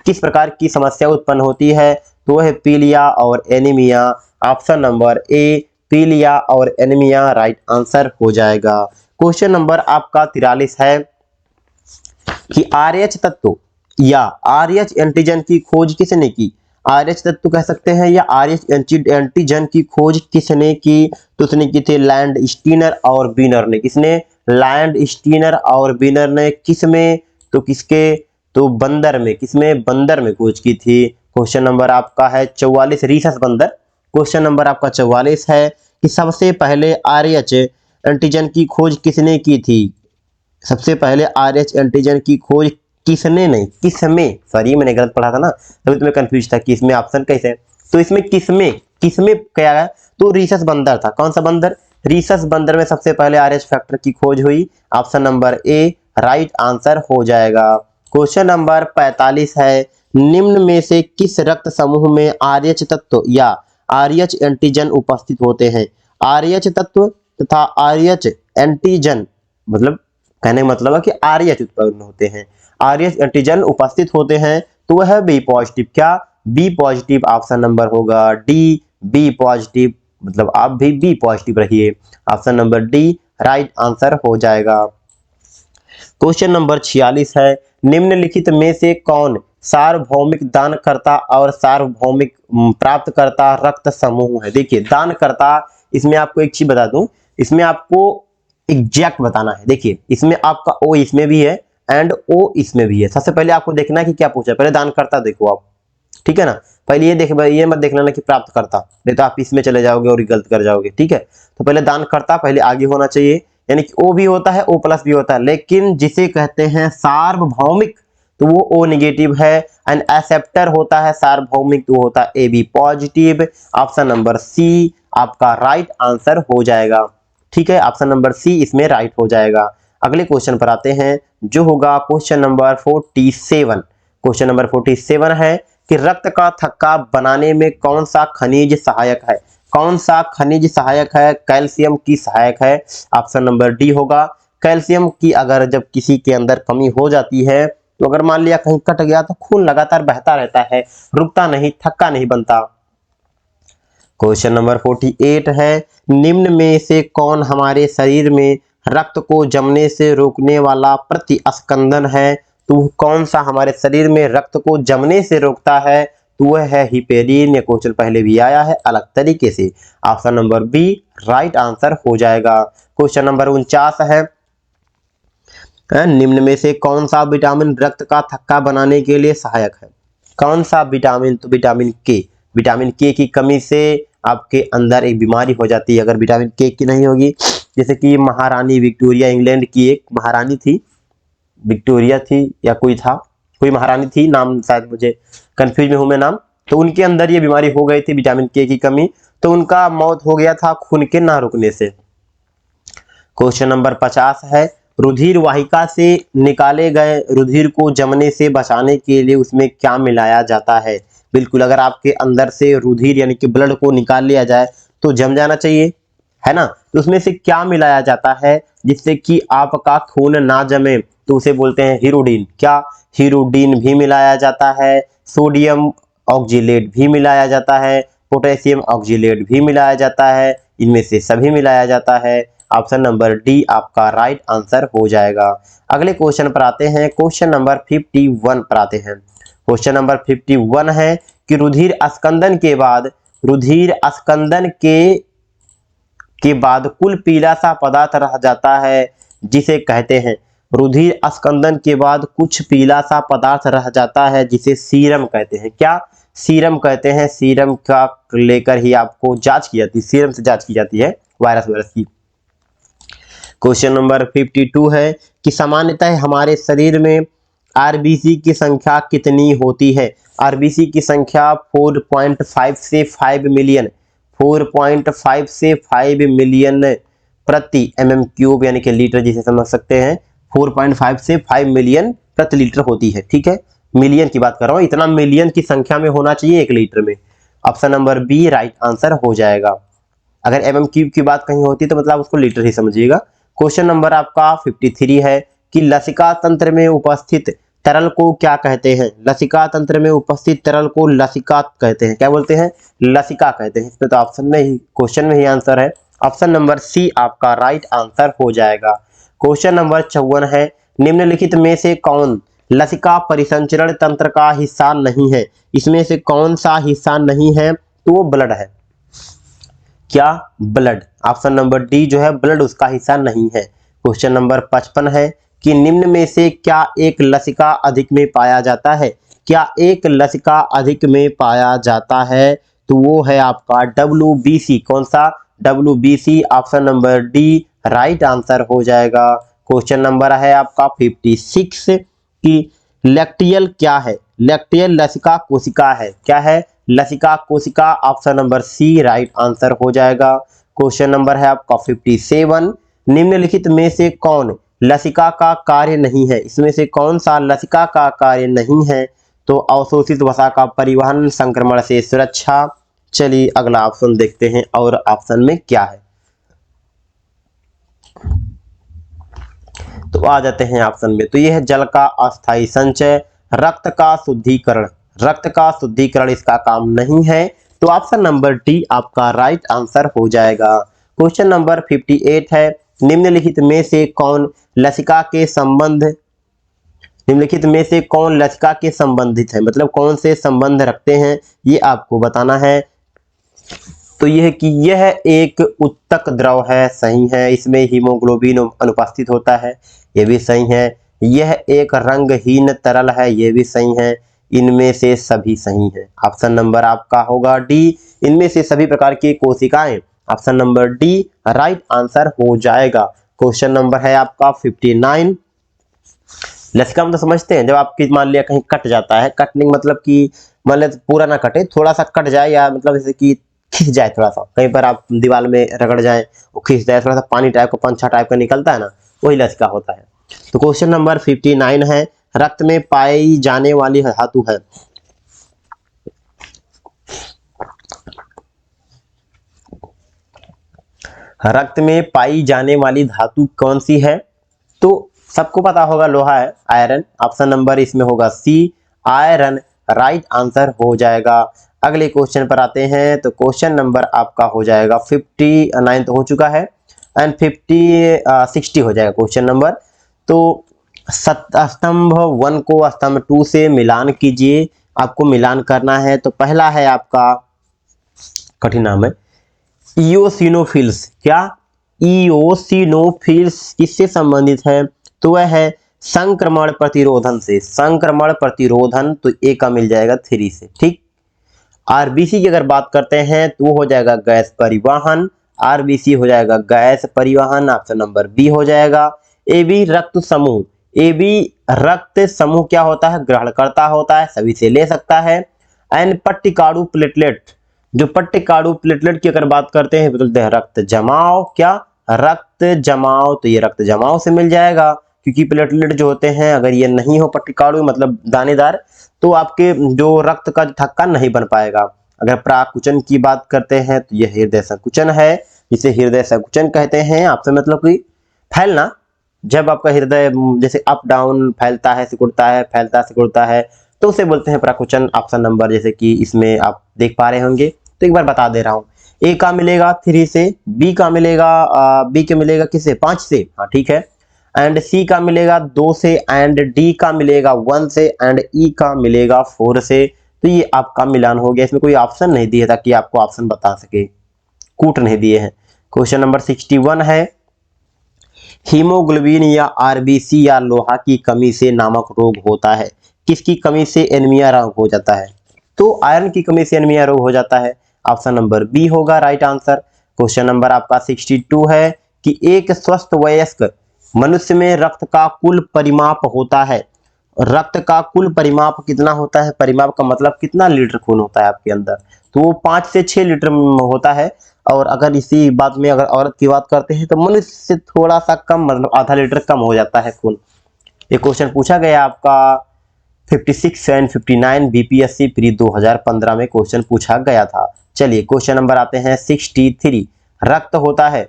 किस प्रकार की समस्या उत्पन्न होती है? तो वह है पीलिया और एनीमिया। ऑप्शन नंबर ए पीलिया और एनीमिया राइट आंसर हो जाएगा। क्वेश्चन नंबर आपका 43 है कि आरएच तत्व या आरएच एंटीजन की खोज किसने की। आरएच तत्व कह सकते हैं या आरएच एंटीजन की खोज किसने की, तो उसने की थी लैंड स्टीनर और बीनर ने। किसने? लैंड स्टीनर और बीनर ने। किसमें? तो किसके? तो बंदर में। किसमें? बंदर में खोज की थी। क्वेश्चन नंबर आपका है 44 रीसस बंदर। क्वेश्चन नंबर आपका 44 है कि सबसे पहले आरएच एंटीजन की खोज किसने की थी। सबसे पहले आरएच एंटीजन की खोज किसने नहीं, किसमें, सॉरी मैंने गलत पढ़ा था ना, तभी तुम्हें कंफ्यूज था कि इसमें ऑप्शन कैसे। तो इसमें किसमें, किसमें क्या है, तो रीसस बंदर था। कौन सा बंदर? रीसस बंदर में सबसे पहले आरएच फैक्टर की खोज हुई। Option number A right answer हो जाएगा। क्वेश्चन नंबर 45 है निम्न में से किस रक्त समूह में आरएच तत्व या आरएच एंटीजन उपस्थित होते हैं। आरएच तत्व तथा आरएच एंटीजन मतलब कहने का मतलब है कि आरएच उत्पन्न होते हैं, आरएच एंटीजन उपस्थित होते हैं, तो वह बी पॉजिटिव। क्या? बी पॉजिटिव ऑप्शन नंबर होगा डी, बी पॉजिटिव। मतलब आप भी बी पॉजिटिव रहिए। Option number D right answer हो जाएगा। क्वेश्चन नंबर 46 है निम्नलिखित में से कौन सार्वभौमिक दानकर्ता और सार्वभौमिक प्राप्तकर्ता रक्त समूह है। देखिए दानकर्ता, इसमें आपको एक चीज बता दूं, इसमें आपको एग्जैक्ट बताना है। देखिए इसमें आपका ओ इसमें भी है एंड ओ इसमें भी है। सबसे पहले आपको देखना है कि क्या पूछा, पहले दानकर्ता देखो आप, ठीक है ना। पहले ये देख, ये मत देखना ना कि प्राप्तकर्ता, नहीं तो आप इसमें चले जाओगे और गलत कर जाओगे, ठीक है। तो पहले दानकर्ता पहले आगे होना चाहिए, यानी कि ओ भी होता है ओ प्लस भी होता है, लेकिन जिसे कहते हैं सार्वभौमिक तो वो ओ नेगेटिव है। एंड एक्सेप्टर होता है सार्वभौमिक तो होता है A B positive. Option number C आपका राइट आंसर हो जाएगा, ठीक है। ऑप्शन नंबर सी इसमें राइट हो जाएगा। अगले क्वेश्चन पर आते हैं जो होगा क्वेश्चन नंबर 47। क्वेश्चन नंबर 47 है कि रक्त का थक्का बनाने में कौन सा खनिज सहायक है। कौन सा खनिज सहायक है? कैल्शियम की सहायक है। ऑप्शन नंबर डी होगा। कैल्शियम की अगर जब किसी के अंदर कमी हो जाती है, तो अगर मान लिया कहीं कट गया तो खून लगातार बहता रहता है, रुकता नहीं, थक्का नहीं बनता। क्वेश्चन नंबर 48 है निम्न में से कौन हमारे शरीर में रक्त को जमने से रोकने वाला प्रतिस्कंदन है। तो कौन सा हमारे शरीर में रक्त को जमने से रोकता है, तो वह है हिपेरिन। ये क्वेश्चन पहले भी आया है अलग तरीके से। Option number B right answer हो जाएगा। क्वेश्चन नंबर 49 है निम्न में से कौन सा विटामिन रक्त का थक्का बनाने के लिए सहायक है। कौन सा विटामिन? तो विटामिन के। विटामिन के की कमी से आपके अंदर एक बीमारी हो जाती है अगर विटामिन के की नहीं होगी। जैसे कि महारानी विक्टोरिया, इंग्लैंड की एक महारानी थी, विक्टोरिया थी या कोई था, कोई महारानी थी, नाम शायद मुझे कंफ्यूज में हूं मैं नाम, तो उनके अंदर ये बीमारी हो गई थी विटामिन के की कमी, तो उनका मौत हो गया था खून के ना रुकने से। क्वेश्चन नंबर 50 है रुधिर वाहिका से निकाले गए रुधिर को जमने से बचाने के लिए उसमें क्या मिलाया जाता है। बिल्कुल, अगर आपके अंदर से रुधिर यानी कि ब्लड को निकाल लिया जाए तो जम जाना चाहिए, है ना। तो उसमें से क्या मिलाया जाता है जिससे कि आपका खून ना जमे, तो उसे बोलते हैं हीरोडीन। क्या? हीरोडीन भी मिलाया जाता है, सोडियम ऑक्जिलेट भी मिलाया जाता है, पोटेशियम ऑक्जिलेट भी मिलाया जाता है, इनमें से सभी मिलाया जाता है। ऑप्शन नंबर डी आपका राइट आंसर हो जाएगा। अगले क्वेश्चन पर आते हैं, क्वेश्चन नंबर 51 पर आते हैं। क्वेश्चन नंबर 51 है कि रुधिर अस्कंदन के बाद, रुधिर अस्कंदन के बाद कुल पीला सा पदार्थ रह जाता है जिसे कहते हैं, रुधिर अस्कंदन के बाद कुछ पीला सा पदार्थ रह जाता है जिसे सीरम कहते हैं। क्या? सीरम कहते हैं। सीरम का लेकर ही आपको जांच की जाती है, सीरम से जांच की जाती है वायरस की। क्वेश्चन नंबर 52 है कि सामान्यतः हमारे शरीर में आरबीसी की संख्या कितनी होती है। आरबीसी की संख्या 4.5 से 5 मिलियन, 4.5 से 5 मिलियन प्रति mm क्यूब यानी कि लीटर जिसे समझ सकते हैं, 4.5 से 5 मिलियन प्रति लीटर होती है, ठीक है। मिलियन की बात कर रहा हूं, इतना मिलियन की संख्या में होना चाहिए 1 लीटर में। Option number B right answer हो जाएगा। अगर mm क्यूब की बात कहीं होती तो मतलब उसको लीटर ही समझिएगा। क्वेश्चन नंबर आपका 53 है कि लसिका तंत्र में उपस्थित तरल को क्या कहते हैं? लसिका तंत्र में उपस्थित तरल को लसिका कहते हैं। क्या बोलते हैं? लसिका कहते हैं। इसमें तो ऑप्शन में ही, क्वेश्चन में ही आंसर है। ऑप्शन नंबर सी आपका राइट आंसर हो जाएगा। क्वेश्चन नंबर 54 है, निम्नलिखित में से कौन लसिका परिसंचरण तंत्र का हिस्सा नहीं है? इसमें से कौन सा हिस्सा नहीं है? तो वो ब्लड है। क्या? ब्लड। ऑप्शन नंबर डी जो है ब्लड उसका हिस्सा नहीं है। क्वेश्चन नंबर 55 है कि निम्न में से क्या एक लसिका अधिक में पाया जाता है? क्या एक लसिका अधिक में पाया जाता है? तो वो है आपका WBC। कौन सा? WBC। Option number D right answer हो जाएगा। क्वेश्चन नंबर है आपका 56 कि लैक्टियल क्या है? लैक्टियल लसिका कोशिका है। क्या है? लसिका कोशिका। Option number C right answer हो जाएगा। क्वेश्चन नंबर है आपका 57, निम्नलिखित में से कौन लसिका का कार्य नहीं है? इसमें से कौन सा लसिका का कार्य नहीं है? तो अवशोषित वसा का परिवहन, संक्रमण से सुरक्षा। चलिए अगला ऑप्शन देखते हैं और ऑप्शन में क्या है। तो आ जाते हैं ऑप्शन में। तो यह है जल का अस्थायी संचय, रक्त का शुद्धिकरण। रक्त का शुद्धिकरण इसका काम नहीं है। तो ऑप्शन नंबर डी आपका राइट आंसर हो जाएगा। क्वेश्चन नंबर 58 है, निम्नलिखित में से कौन लसिका के संबंध निम्नलिखित में से कौन लसिका के संबंधित है? मतलब कौन से संबंध रखते हैं, ये आपको बताना है। तो यह कि यह एक उत्तक द्रव है, सही है। इसमें हीमोग्लोबिन अनुपस्थित होता है, ये भी सही है। यह एक रंगहीन तरल है, ये भी सही है। इनमें से सभी सही है। ऑप्शन नंबर आपका होगा डी, इनमें से सभी प्रकार की कोशिकाएं। Option number D right answer हो जाएगा। क्वेश्चन नंबर है आपका 59। लसिका हम तो समझते हैं, जब आपकी मान लिया कहीं कट जाता है, कटने मतलब कि मान लिया पूरा ना कटे, थोड़ा सा कट जाए, या मतलब जैसे कि खिंच जाए, थोड़ा सा कहीं पर आप दीवार में रगड़ जाए, वो खिंच जाए, थोड़ा सा पानी टाइप का, पंछा टाइप का निकलता है ना, वही लसिका होता है। तो क्वेश्चन नंबर 59 है, रक्त में पाई जाने वाली धातु है। रक्त में पाई जाने वाली धातु कौन सी है? तो सबको पता होगा लोहा है, आयरन। ऑप्शन नंबर इसमें होगा सी आयरन, राइट आंसर हो जाएगा। अगले क्वेश्चन पर आते हैं। तो क्वेश्चन नंबर आपका हो जाएगा 59 तो हो चुका है, एंड 60 हो जाएगा क्वेश्चन नंबर। तो स्तंभ 1 को स्तंभ 2 से मिलान कीजिए, आपको मिलान करना है। तो पहला है आपका, कठिन नाम है, इओसिनोफिल्स। क्या? इओसिनोफिल्स किससे संबंधित है? तो वह है संक्रमण प्रतिरोधन से। संक्रमण प्रतिरोधन, तो ए का मिल जाएगा 3 से। ठीक। आरबीसी की अगर बात करते हैं तो हो जाएगा गैस परिवहन। आरबीसी हो जाएगा गैस परिवहन, ऑप्शन नंबर बी हो जाएगा। ए बी रक्त समूह, ए बी रक्त समूह क्या होता है? ग्रहणकर्ता होता है, सभी से ले सकता है। एंड पट्टिकाणु प्लेटलेट, जो पट्टिकाणु प्लेटलेट की अगर बात करते हैं बोलते हैं रक्त जमाव। क्या? रक्त जमाव, तो ये रक्त जमाव से मिल जाएगा, क्योंकि प्लेटलेट जो होते हैं अगर ये नहीं हो पट्टिकाणु मतलब दानेदार, तो आपके जो रक्त का थक्का नहीं बन पाएगा। अगर प्राकुचन की बात करते हैं तो यह हृदय संकुचन है, जिसे हृदय संकुचन कहते हैं। आपसे मतलब कि फैलना, जब आपका हृदय जैसे अप डाउन फैलता है, सिकुड़ता है, फैलता सिकुड़ता है, तो उसे बोलते हैं प्राकुचन। ऑप्शन नंबर जैसे कि इसमें आप देख पा रहे होंगे, तो एक बार बता दे रहा हूँ। ए का मिलेगा 3 से, बी का मिलेगा बी के मिलेगा किससे? 5 से। हाँ ठीक है। एंड सी का मिलेगा 2 से, एंड डी का मिलेगा 1 से, एंड ई का मिलेगा 4 से। तो ये आपका मिलान हो गया। इसमें कोई ऑप्शन नहीं दिया ताकि आपको ऑप्शन बता सके, कूट नहीं दिए हैं। क्वेश्चन नंबर 61 है, हीमोग्लोबिन या आरबीसी या लोहा की कमी से नामक रोग होता है। किसकी कमी से एनीमिया रोग हो जाता है? तो आयरन की कमी से एनीमिया रोग हो जाता है। ऑप्शन नंबर बी होगा राइट आंसर। क्वेश्चन नंबर आपका 62 है कि एक स्वस्थ वयस्क मनुष्य में रक्त का कुल परिमाप होता है। रक्त का कुल परिमाप कितना होता है? परिमाप का मतलब कितना लीटर खून होता है आपके अंदर? तो वो 5 से 6 लीटर होता है। और अगर इसी बात में अगर औरत की बात करते हैं तो मनुष्य से थोड़ा सा कम, मतलब आधा लीटर कम हो जाता है खून। ये क्वेश्चन पूछा गया आपका 56 एंड 59 बीपीएससी प्री 2015 में क्वेश्चन पूछा गया था। चलिए क्वेश्चन नंबर आते हैं 63। रक्त होता है,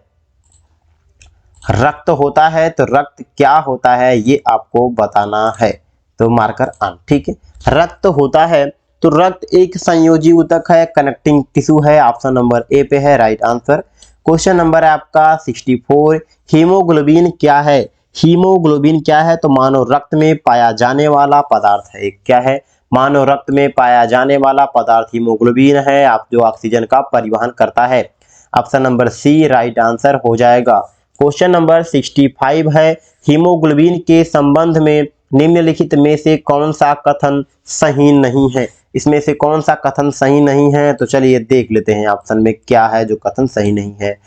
रक्त होता है तो रक्त क्या होता है ये आपको बताना है। तो मार्कर ऑन। ठीक है, रक्त होता है तो रक्त एक संयोजी ऊतक है, कनेक्टिंग टिश्यू है, ऑप्शन नंबर ए पे है राइट आंसर। क्वेश्चन नंबर है आपका 64, हीमोग्लोबिन क्या है? हीमोग्लोबिन क्या है? तो मानव रक्त में पाया जाने वाला पदार्थ है। क्या है? मानव रक्त में पाया जाने वाला पदार्थ हीमोग्लोबिन है, आप जो ऑक्सीजन का परिवहन करता है। Option number C right answer हो जाएगा। क्वेश्चन नंबर 65 है, हीमोग्लोबिन के संबंध में निम्नलिखित में से कौन सा कथन सही नहीं है? इसमें से कौन सा कथन सही नहीं है? तो चलिए देख लेते हैं ऑप्शन में क्या है जो कथन सही नहीं है।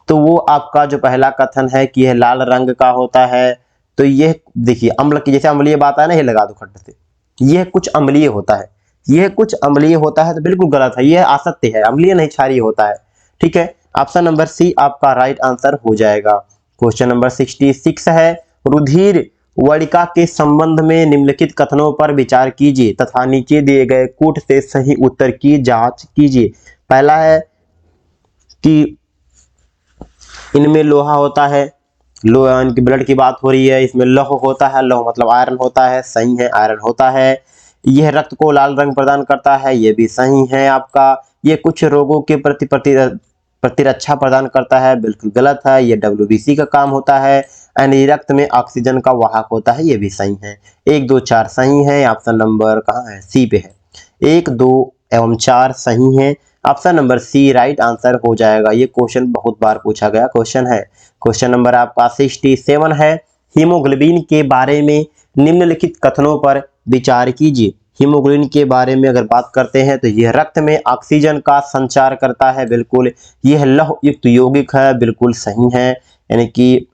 तो वो आपका जो पहला कथन है कि यह लाल रंग का होता है, तो यह देखिए अम्ल की, जैसे अम्लीय बात है ना, ये लगा दो खड्ड से, यह कुछ अम्लीय होता है, यह कुछ अम्लीय होता है, तो बिल्कुल गलत है, यह असत्य है, अम्लीय नहीं क्षारीय होता है। ठीक है, ऑप्शन नंबर सी आपका राइट आंसर हो जाएगा। क्वेश्चन नंबर 66 है, रुधिर वड़िका के संबंध में निम्नलिखित कथनों पर विचार कीजिए तथा नीचे दिए गए कूट से सही उत्तर की जांच कीजिए। पहला है कि इनमें लोहा होता है, लोहा इनकी ब्लड की बात हो रही है, इसमें लौह होता है, लौह मतलब आयरन होता है, सही है, आयरन होता है। यह रक्त को लाल रंग प्रदान करता है, यह भी सही है आपका। ये कुछ रोगों के प्रति प्रतिरक्षा प्रदान करता है, बिल्कुल गलत है, ये WBC का काम होता है। एंड रक्त में ऑक्सीजन का वाहक होता है, ये भी सही है। 1 2 4 सही है, ऑप्शन नंबर कहाँ है? सी पे है। 1 2 एवं 4 सही है, option number C right answer हो जाएगा। ये क्वेश्चन बहुत बार पूछा गया क्वेश्चन है। क्वेश्चन नंबर आपका 67 है, हीमोग्लोबिन के बारे में निम्नलिखित कथनों पर विचार कीजिए। हीमोग्लोबिन के बारे में अगर बात करते हैं तो यह रक्त में ऑक्सीजन का संचार करता है, बिल्कुल। यह लौह युक्त यौगिक है, बिल्कुल सही है। यानी कि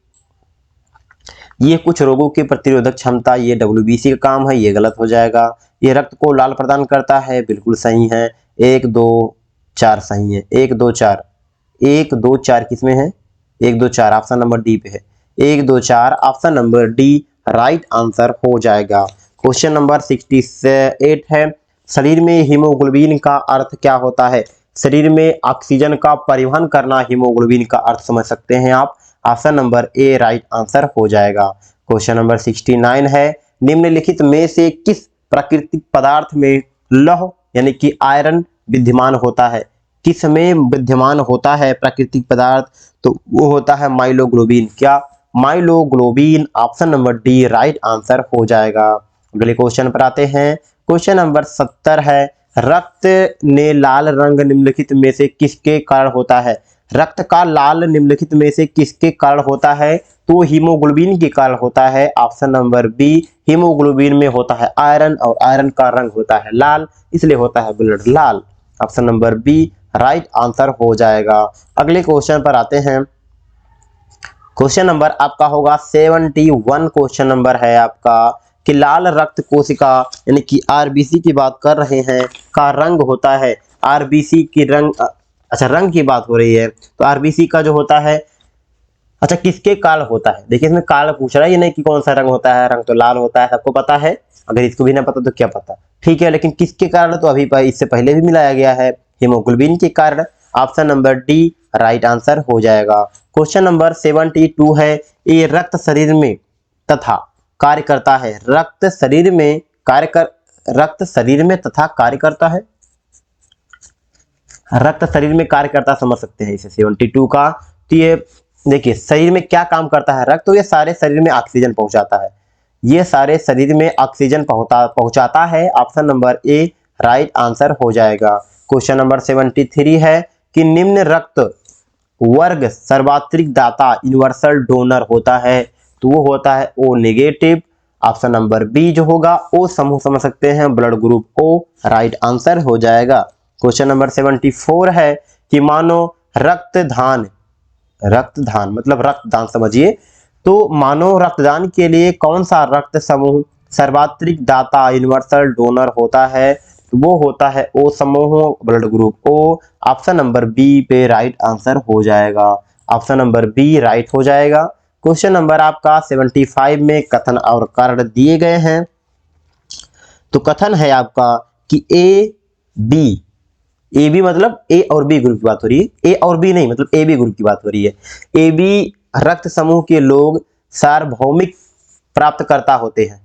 ये कुछ रोगों की प्रतिरोधक क्षमता, ये WBC का काम है, ये गलत हो जाएगा। ये रक्त को लाल प्रदान करता है, बिल्कुल सही है। 1 2 4 सही है। 1 2 4 1 2 4 किसमें है? 1 2 4 ऑप्शन नंबर डी पे है। 1 2 4 option number D right answer हो जाएगा। क्वेश्चन नंबर 68 है, शरीर में हीमोग्लोबिन का अर्थ क्या होता है? शरीर में ऑक्सीजन का परिवहन करना हीमोग्लोबिन का अर्थ समझ सकते हैं आप। Option number A right answer हो जाएगा। क्वेश्चन नंबर 69 है, निम्नलिखित में से किस प्राकृतिक पदार्थ में लौह यानी कि आयरन विद्यमान होता है? किस में विद्यमान होता है प्राकृतिक पदार्थ? तो वो होता है माइलोग्लोबिन। क्या? Myoglobin, option number D right answer हो जाएगा। अगले क्वेश्चन पर आते हैं। क्वेश्चन नंबर 70 है, रक्त ने लाल रंग निम्नलिखित में से किसके कारण होता है? रक्त का लाल निम्नलिखित में से किसके कारण होता है? तो हीमोग्लोबिन के कारण होता है। ऑप्शन नंबर बी, हीमोग्लोबिन में होता है आयरन और आयरन का रंग होता है लाल, इसलिए होता है ब्लड लाल। Option number B right answer हो जाएगा। अगले क्वेश्चन पर आते हैं। क्वेश्चन नंबर आपका होगा 71, क्वेश्चन नंबर है आपका कि लाल रक्त कोशिका यानी कि RBC की बात कर रहे हैं, का रंग होता है। RBC की रंग, अच्छा रंग की बात हो रही है, तो RBC का जो होता है, अच्छा किसके कारण होता है? देखिए इसमें कारण पूछ रहा है, ये नहीं कि कौन सा रंग होता है, रंग तो लाल होता है, सबको पता है। अगर इसको भी ना पता तो क्या पता, ठीक है। लेकिन किसके कारण, तो अभी इससे पहले भी मिलाया गया है, हीमोग्लोबिन के कारण। Option number D right answer हो जाएगा। क्वेश्चन नंबर 72 है, ये रक्त शरीर में तथा कार्य करता है। रक्त शरीर में तथा कार्य करता है, रक्त शरीर में कार्य करता समझ सकते हैं इसे 72 का। तो ये देखिए शरीर में क्या काम करता है रक्त, तो ये सारे शरीर में ऑक्सीजन पहुंचाता है, ये सारे शरीर में ऑक्सीजन पहुंचाता है। Option number A right answer हो जाएगा। क्वेश्चन नंबर 73 है कि निम्न रक्त वर्ग सर्वात्रिक दाता यूनिवर्सल डोनर होता है, तो वो होता है O negative. Option number B जो होगा O समूह समझ सकते हैं, blood group O right answer हो जाएगा। क्वेश्चन नंबर 74 है कि मानो रक्तदान मतलब रक्तदान समझिए, तो मानो रक्तदान के लिए कौन सा रक्त समूह सर्वात्रिक दाता यूनिवर्सल डोनर होता है? तो वो होता है O समूह, blood group O। Option number B पे राइट आंसर हो जाएगा। ऑप्शन नंबर बी राइट हो जाएगा। क्वेश्चन नंबर आपका 75 में कथन और कारण दिए गए हैं। तो कथन है आपका कि ए बी मतलब ए और बी ग्रुप की बात हो रही है, ए और बी नहीं मतलब ए बी ग्रुप की बात हो रही है। ए बी रक्त समूह के लोग सार्वभौमिक प्राप्तकर्ता होते हैं,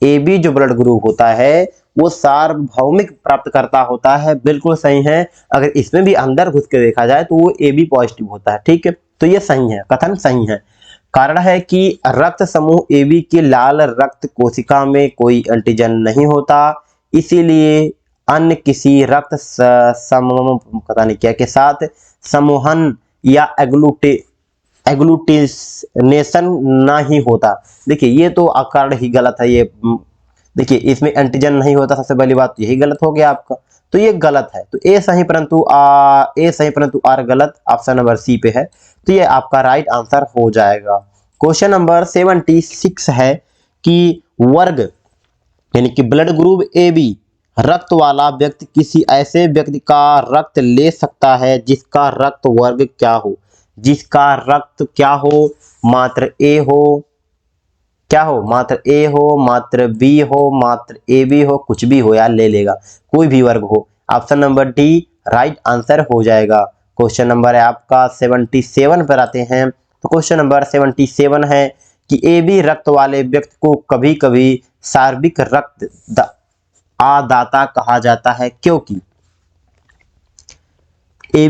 ए बी जो ब्लड ग्रुप होता है वो सार्वभौमिक प्राप्त करता होता है, बिल्कुल सही है। अगर इसमें भी अंदर घुस के देखा जाए तो वो ए बी पॉजिटिव होता है, ठीक है, तो ये सही है, कथन सही है। कारण है कि रक्त समूह ए बी की लाल रक्त कोशिका में कोई एंटीजन नहीं होता, इसीलिए अन्य किसी रक्त पता नहीं क्या के साथ समूहन या एग्लूटिनेशन ना ही होता। देखिए ये तो कारण ही गलत है, ये देखिए इसमें एंटीजन नहीं होता, सबसे पहली बात यही गलत हो गया आपका, तो ये गलत है। तो ए सही परंतु आर गलत, ऑप्शन नंबर सी पे है, तो ये आपका राइट आंसर हो जाएगा। क्वेश्चन नंबर 76 है कि वर्ग यानी कि ब्लड ग्रुप ए बी रक्त वाला व्यक्ति किसी ऐसे व्यक्ति का रक्त ले सकता है जिसका रक्त वर्ग क्या हो, जिसका रक्त क्या हो, मात्र ए हो, क्या हो, मात्र ए हो, मात्र बी हो, मात्र ए बी हो, कुछ भी हो यार, ले लेगा, कोई भी वर्ग हो। Option number D right answer हो जाएगा। क्वेश्चन नंबर है आपका 77 पर आते हैं। तो क्वेश्चन नंबर 77 है कि ए बी रक्त वाले व्यक्ति को कभी कभी सार्विक रक्त आदाता कहा जाता है, क्योंकि ए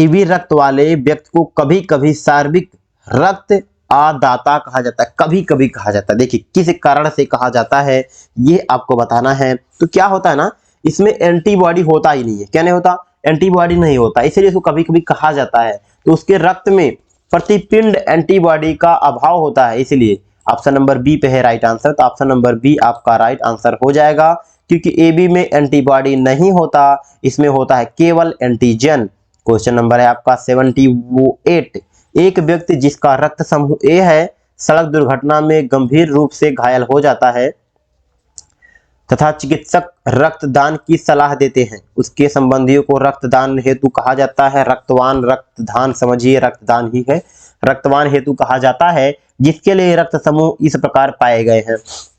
बी रक्त वाले व्यक्ति को कभी कभी सार्विक रक्त आदाता कहा जाता है, कभी कभी कहा जाता है। देखिए किस कारण से कहा जाता है ये आपको बताना है। तो क्या होता है ना, इसमें एंटीबॉडी होता ही नहीं है, क्या नहीं होता, एंटीबॉडी नहीं होता, इसलिए इसको कभी कभी कहा जाता है। तो उसके रक्त में प्रतिपिंड एंटीबॉडी का अभाव होता है, इसलिए ऑप्शन नंबर बी पे है राइट आंसर। तो ऑप्शन नंबर बी आपका राइट आंसर हो जाएगा, क्योंकि ए बी में एंटीबॉडी नहीं होता, इसमें होता है केवल एंटीजन। क्वेश्चन नंबर है आपका 78, एक व्यक्ति जिसका रक्त समूह ए है सड़क दुर्घटना में गंभीर रूप से घायल हो जाता है तथा चिकित्सक रक्तदान की सलाह देते हैं, उसके संबंधियों को रक्तदान हेतु कहा जाता है रक्तवान। रक्तदान समझिए रक्तदान ही है, रक्तवान हेतु कहा जाता है जिसके लिए रक्त समूह इस प्रकार पाए गए हैं,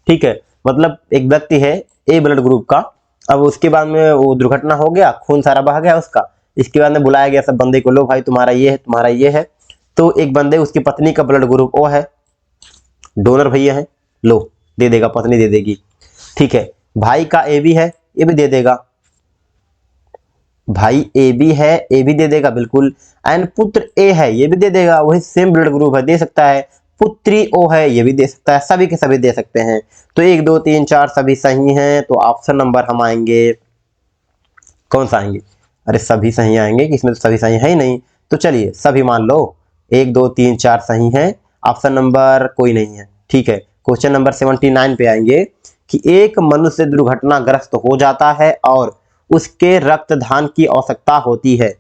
ठीक है। मतलब एक व्यक्ति है ए ब्लड ग्रुप का, अब उसके बाद में वो दुर्घटना हो गया, खून सारा बह गया उसका, इसके बाद में बुलाया गया सब बंदे को, लो भाई तुम्हारा ये है, तुम्हारा ये है। तो एक बंदे उसकी पत्नी का ब्लड ग्रुप ओ है, डोनर भैया है, लो दे देगा, पत्नी दे देगी, ठीक है। भाई का ए बी है, ये भी दे देगा, भाई ए बी है, ए भी दे देगा बिल्कुल। एंड पुत्र ए है, ये भी दे देगा, वही सेम ब्लड ग्रुप है, दे सकता है। पुत्री ओ है, ये भी दे सकता है, सभी के सभी दे सकते हैं। तो 1 2 3 4 सभी सही हैं। तो ऑप्शन नंबर हम आएंगे, कौन सा आएंगे, अरे सभी सही आएंगे कि इसमें तो सभी सही है ही नहीं। तो चलिए सभी मान लो 1 2 3 4 सही हैं, ऑप्शन नंबर कोई नहीं है, ठीक है। क्वेश्चन नंबर 79 पे आएंगे कि एक मनुष्य दुर्घटनाग्रस्त हो जाता है और उसके रक्तदान की आवश्यकता होती है।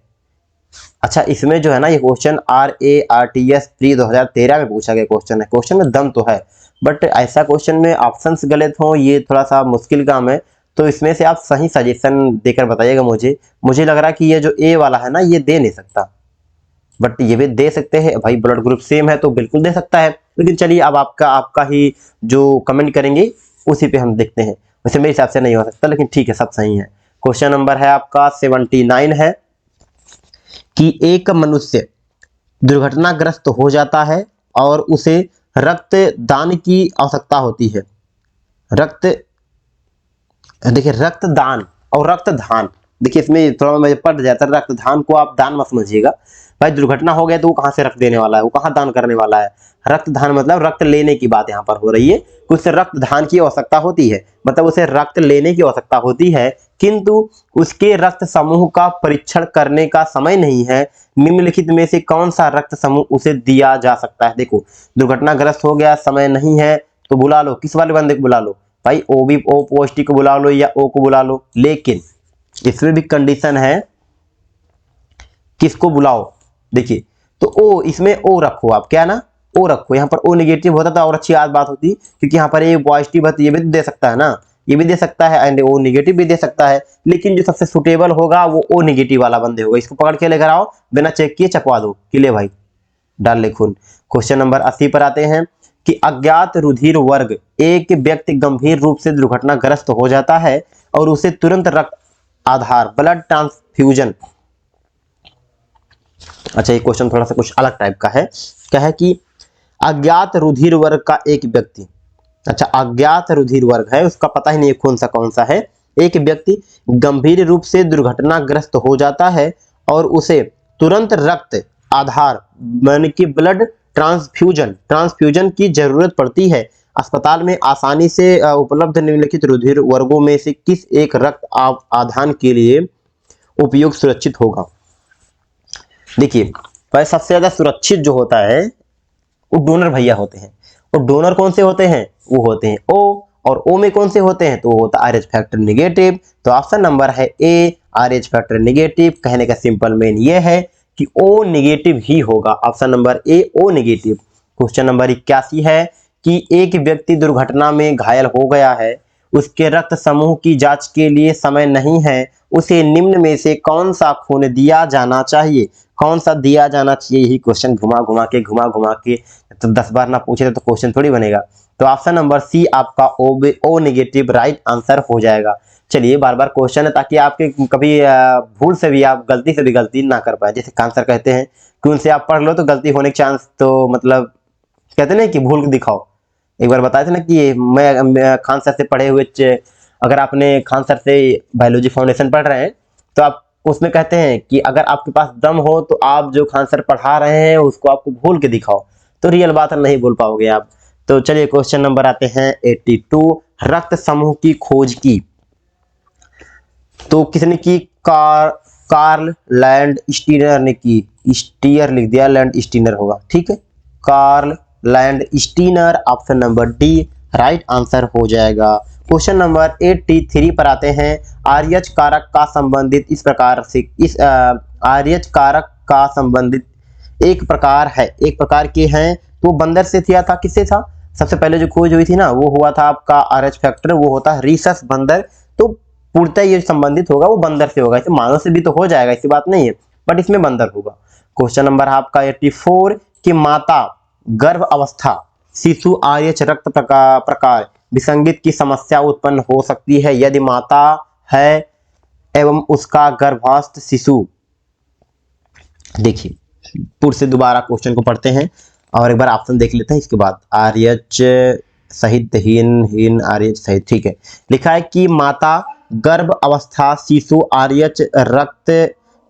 अच्छा इसमें जो है ना, ये क्वेश्चन RARTS प्री 2013 में पूछा गया क्वेश्चन है, क्वेश्चन में दम तो है, बट ऐसा क्वेश्चन में ऑप्शंस गलत हो ये थोड़ा सा मुश्किल काम है। तो इसमें से आप सही सजेशन देकर बताइएगा मुझे लग रहा है कि ये जो ए वाला है ना, ये दे नहीं सकता, बट ये भी दे सकते हैं भाई, ब्लड ग्रुप सेम है तो बिल्कुल दे सकता है। लेकिन चलिए अब आपका ही जो कमेंट करेंगे उसी पे हम देखते हैं। वैसे मेरे हिसाब से नहीं हो सकता, लेकिन ठीक है सब सही है। क्वेश्चन नंबर है आपका 79 है कि एक मनुष्य दुर्घटनाग्रस्त हो जाता है और उसे रक्तदान की आवश्यकता होती है। देखिए रक्तदान और रक्तदान, देखिए इसमें थोड़ा मुझे पढ़ जाता है, रक्तदान को आप दान मत समझिएगा भाई, दुर्घटना हो गया तो वो कहाँ से रक्त देने वाला है, वो कहाँ दान करने वाला है। रक्तदान मतलब रक्त लेने की बात यहाँ पर हो रही है, उसे रक्तदान की आवश्यकता होती है, मतलब उसे रक्त लेने की आवश्यकता होती है, किंतु उसके रक्त समूह का परीक्षण करने का समय नहीं है। निम्नलिखित में से कौन सा रक्त समूह उसे दिया जा सकता है। देखो दुर्घटनाग्रस्त हो गया, समय नहीं है, तो बुला लो, किस वाले बंदे को बुला लो भाई, ओ पॉजिटिव को बुला लो या ओ को बुला लो, लेकिन इसमें भी कंडीशन है, किसको बुलाओ। देखिए तो ओ, इसमें ओ रखो आप, क्या ना ओ रखो, यहाँ पर ओ नेगेटिव होता था और अच्छी बात होती, क्योंकि यहाँ पर ए पॉजिटिव है तो ये भी दे सकता है ना, ये भी दे सकता है एंड ओ नेगेटिव भी दे सकता है, लेकिन जो सबसे सुटेबल होगा वो ओ नेगेटिव वाला बंदे होगा। इसको पकड़ के लेकर आओ, बिना चेक किए चपवा दो कि ले भाई डाल ले खून। क्वेश्चन नंबर 80 पर आते हैं कि अज्ञात रुधिर वर्ग एक व्यक्ति गंभीर रूप से दुर्घटनाग्रस्त हो जाता है और उसे तुरंत रक्त आधार ब्लड ट्रांसफ्यूजन। अच्छा ये क्वेश्चन थोड़ा सा कुछ अलग टाइप का है, क्या है कि अज्ञात रुधिर वर्ग का एक व्यक्ति, अच्छा अज्ञात रुधिर वर्ग है, उसका पता ही नहीं है कौन सा है, एक व्यक्ति गंभीर रूप से दुर्घटनाग्रस्त हो जाता है और उसे तुरंत रक्त आधार यानी कि ब्लड ट्रांसफ्यूजन की जरूरत पड़ती है। अस्पताल में आसानी से उपलब्ध निम्नलिखित रुधिर वर्गों में से किस एक रक्त आधान के लिए उपयोग सुरक्षित होगा? देखिए वह सबसे ज्यादा सुरक्षित जो होता है वो डोनर भैया होते हैं। और डोनर कौन से होते हैं? वो होते हैं ओ, और ओ में कौन से होते हैं? तो वो होता है आरएच फैक्टर नेगेटिव। तो ऑप्शन नंबर है ए आरएच फैक्टर नेगेटिव। कहने का सिंपल मेन ये है कि ओ नेगेटिव ही होगा, option number A O negative. Question number 81 है कि एक व्यक्ति दुर्घटना में घायल हो गया है, उसके रक्त समूह की जांच के लिए समय नहीं है, उसे निम्न में से कौन सा खून दिया जाना चाहिए? कौन सा दिया जाना चाहिए, यही क्वेश्चन घुमा घुमा के तो 10 बार ना पूछे तो क्वेश्चन थोड़ी बनेगा। तो ऑप्शन नंबर सी आपका ओ नेगेटिव राइट आंसर हो जाएगा। चलिए बार बार क्वेश्चन है ताकि आपके कभी भूल से भी आप गलती से भी गलती ना कर पाए। जैसे आंसर कहते हैं कि उनसे आप पढ़ लो तो गलती होने के चांस, तो मतलब कहते हैं ना कि भूल दिखाओ। एक बार बताए थे ना कि मैं खान सर से पढ़े हुए अगर आपने खान सर से बायोलॉजी फाउंडेशन पढ़ रहे हैं तो आप उसमें कहते हैं कि अगर आपके पास दम हो तो आप जो खान सर पढ़ा रहे हैं उसको आपको भूल के दिखाओ, तो रियल बात है नहीं भूल पाओगे आप। तो चलिए क्वेश्चन नंबर आते हैं 82। रक्त समूह की खोज की तो किसने की? कार्ल लैंड स्टीनर ने की। स्टीयर लिख दिया, लैंड स्टीनर होगा, ठीक है, Karl Landsteiner, option number D right answer हो जाएगा। क्वेश्चन नंबर 83 पर आते हैं। आरएच कारक का संबंधित इस प्रकार से आरएच कारक का संबंधित एक प्रकार के हैं, तो बंदर से किया था, किससे था? सबसे पहले जो खोज हुई थी ना वो हुआ था आपका आरएच फैक्टर, वो होता है रीसस बंदर। तो पूर्णतः ये संबंधित होगा वो बंदर से होगा, इसे मानव से भी तो हो जाएगा, ऐसी बात नहीं है, बट इसमें बंदर होगा। क्वेश्चन नंबर आपका 84 कि माता गर्भ अवस्था शिशु आरएच रक्त प्रकार विसंगति की समस्या उत्पन्न हो सकती है यदि माता है एवं उसका गर्भस्थ शिशु। देखिए पुर से दोबारा क्वेश्चन को पढ़ते हैं और एक बार ऑप्शन देख लेते हैं, इसके बाद आरएच सहित हीन आरएच सहित, ठीक है। लिखा है कि माता गर्भ अवस्था शिशु आरएच रक्त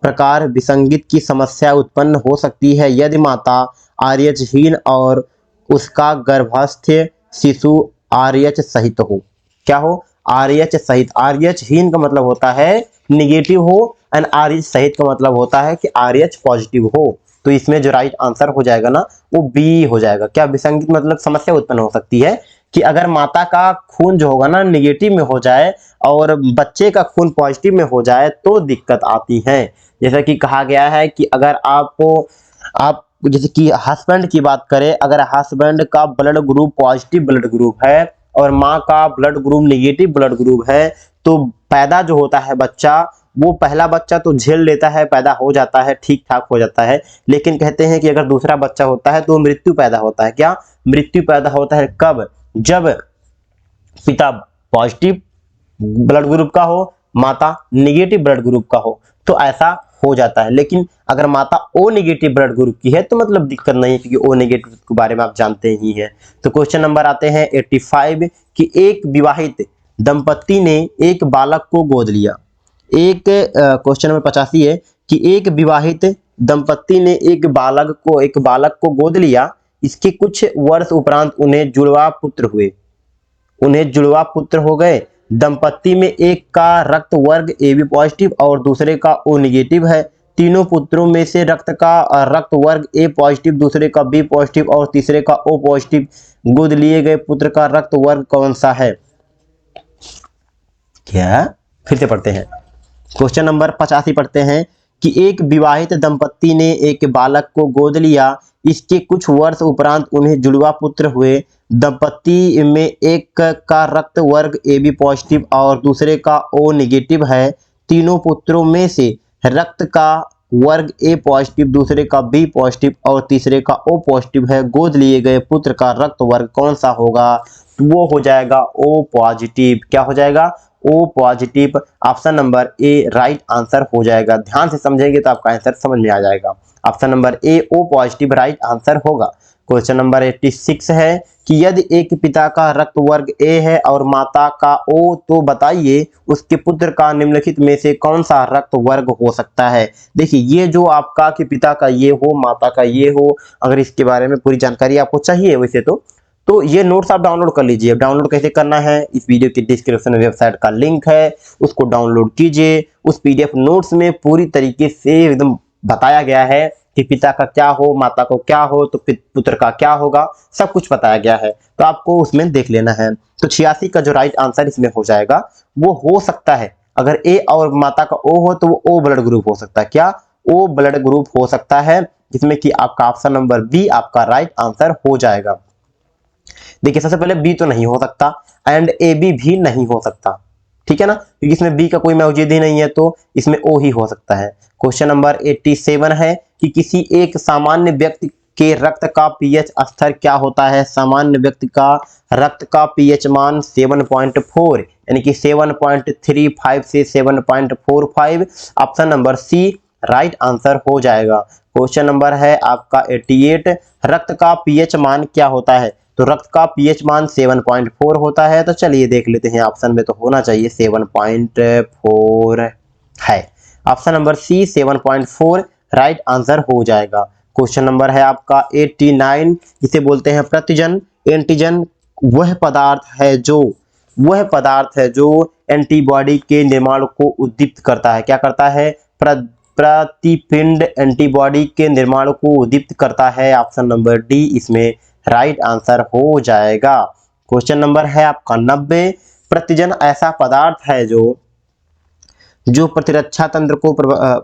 प्रकार विसंगति की समस्या उत्पन्न हो सकती है यदि माता आरएच हीन और उसका गर्भस्थ शिशु आरएच सहित हो। क्या हो? आरएच सहित। आरएच हीन का मतलब होता है निगेटिव हो एंड आरएच सहित का मतलब होता है कि आरएच पॉजिटिव हो। तो इसमें जो राइट आंसर हो जाएगा ना वो बी हो जाएगा। क्या विसंगति मतलब समस्या उत्पन्न हो सकती है कि अगर माता का खून जो होगा ना निगेटिव में हो जाए और बच्चे का खून पॉजिटिव में हो जाए तो दिक्कत आती है। जैसा कि कहा गया है कि अगर आप जैसे कि हस्बैंड की बात करें, अगर हस्बैंड का blood group positive blood group है और माँ का blood group negative blood group है तो पैदा जो होता है बच्चा, वो पहला बच्चा तो झेल लेता है, पैदा हो जाता है, ठीक ठाक हो जाता है, लेकिन कहते हैं कि अगर दूसरा बच्चा होता है तो मृत्यु पैदा होता है। क्या मृत्यु पैदा होता है? कब? जब पिता पॉजिटिव ब्लड ग्रुप का हो, माता नेगेटिव ब्लड ग्रुप का हो, तो ऐसा हो जाता है। लेकिन अगर माता ओ नेगेटिव ब्लड ग्रुप की है तो मतलब दिक्कत नहीं है क्योंकि ओ नेगेटिव के बारे में आप जानते ही हैं। तो क्वेश्चन नंबर आते हैं 85 कि एक विवाहित दंपत्ति ने एक बालक को गोद लिया। क्वेश्चन नंबर 85 है कि एक विवाहित दंपत्ति ने एक बालक को गोद लिया। इसके कुछ वर्ष उपरांत उन्हें जुड़वा पुत्र हो गए। दंपत्ति में एक का रक्त वर्ग ए बी पॉजिटिव और दूसरे का ओ नेगेटिव है। तीनों पुत्रों में से रक्त वर्ग ए पॉजिटिव, दूसरे का बी पॉजिटिव और तीसरे का ओ पॉजिटिव। गोद लिए गए पुत्र का रक्त वर्ग कौन सा है? क्या? फिर से पढ़ते हैं। क्वेश्चन नंबर 85 पढ़ते हैं कि एक विवाहित दंपत्ति ने एक बालक को गोद लिया। इसके कुछ वर्ष उपरांत उन्हें जुड़वा पुत्र हुए। दंपत्ति में एक का रक्त वर्ग ए बी पॉजिटिव और दूसरे का ओ नेगेटिव है। तीनों पुत्रों में से रक्त का वर्ग ए पॉजिटिव, दूसरे का बी पॉजिटिव और तीसरे का ओ पॉजिटिव है। गोद लिए गए पुत्र का रक्त वर्ग कौन सा होगा? वो हो जाएगा ओ पॉजिटिव। क्या हो जाएगा? O positive. Option number A right answer हो जाएगा। ध्यान से समझेंगे तो आपका आंसर समझ में आ जाएगा। Option number A O positive right answer होगा। क्वेश्चन नंबर 86 है कि यदि एक पिता का रक्त वर्ग ए है और माता का ओ, तो बताइए उसके पुत्र का निम्नलिखित में से कौन सा रक्त वर्ग हो सकता है। देखिए ये जो आपका कि पिता का ये हो, माता का ये हो, अगर इसके बारे में पूरी जानकारी आपको चाहिए वैसे तो ये नोट्स आप डाउनलोड कर लीजिए। डाउनलोड कैसे करना है, इस वीडियो के डिस्क्रिप्शन में वेबसाइट का लिंक है, उसको डाउनलोड कीजिए। उस पीडीएफ नोट्स में पूरी तरीके से एकदम बताया गया है कि पिता का क्या हो, माता को क्या हो, तो पुत्र का क्या होगा, सब कुछ बताया गया है, तो आपको उसमें देख लेना है। तो 86 का जो राइट आंसर इसमें हो जाएगा वो हो सकता है, अगर ए और माता का ओ हो तो वो ओ ब्लड ग्रुप हो सकता है। क्या? ओ ब्लड ग्रुप हो सकता है, जिसमें कि आपका ऑप्शन नंबर बी आपका राइट आंसर हो जाएगा। देखिए सबसे पहले बी तो नहीं हो सकता एंड ए बी भी नहीं हो सकता, ठीक है ना, क्योंकि इसमें बी का कोई मौजूद ही नहीं है, तो इसमें ओ ही हो सकता है। क्वेश्चन नंबर 87 है कि किसी एक सामान्य व्यक्ति के रक्त का पीएच स्तर क्या होता है। सामान्य व्यक्ति का रक्त का पीएच मान 7.4 यानी कि 7.35 से 7.45, option number C right answer हो जाएगा। क्वेश्चन नंबर है आपका 88, रक्त का पीएच मान क्या होता है। तो रक्त का पीएच मान 7.4 होता है, तो चलिए देख लेते हैं, ऑप्शन में तो होना चाहिए 7.4 है, option number C 7.4 right answer हो जाएगा। क्वेश्चन नंबर है आपका 89, इसे बोलते हैं प्रतिजन। एंटीजन वह पदार्थ है जो एंटीबॉडी के निर्माण को उद्दीप्त करता है। क्या करता है? प्रतिपिंड एंटीबॉडी के निर्माण को उद्दीप्त करता है, ऑप्शन नंबर डी इसमें राइट आंसर हो जाएगा। क्वेश्चन नंबर है आपका 90, प्रतिजन ऐसा पदार्थ है जो प्रतिरक्षा तंत्र को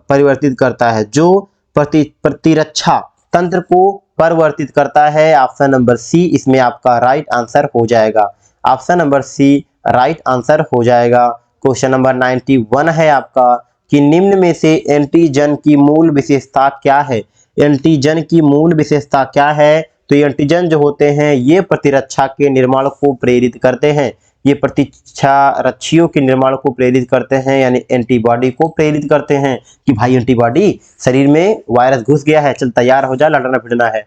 परिवर्तित करता है, जो प्रतिरक्षा तंत्र को परिवर्तित करता है, ऑप्शन नंबर सी इसमें आपका राइट आंसर हो जाएगा। Option number C right answer हो जाएगा। क्वेश्चन नंबर 91 है आपका कि निम्न में से एंटीजन की मूल विशेषता क्या है। एंटीजन की मूल विशेषता क्या है? तो एंटीजन जो होते हैं ये प्रतिरक्षा के निर्माण को प्रेरित करते हैं, ये प्रतिरक्षा रक्षियों के निर्माण को प्रेरित करते हैं, यानी एंटीबॉडी को प्रेरित करते हैं कि भाई एंटीबॉडी शरीर में वायरस घुस गया है, चल तैयार हो जा, लड़ना भिड़ना है।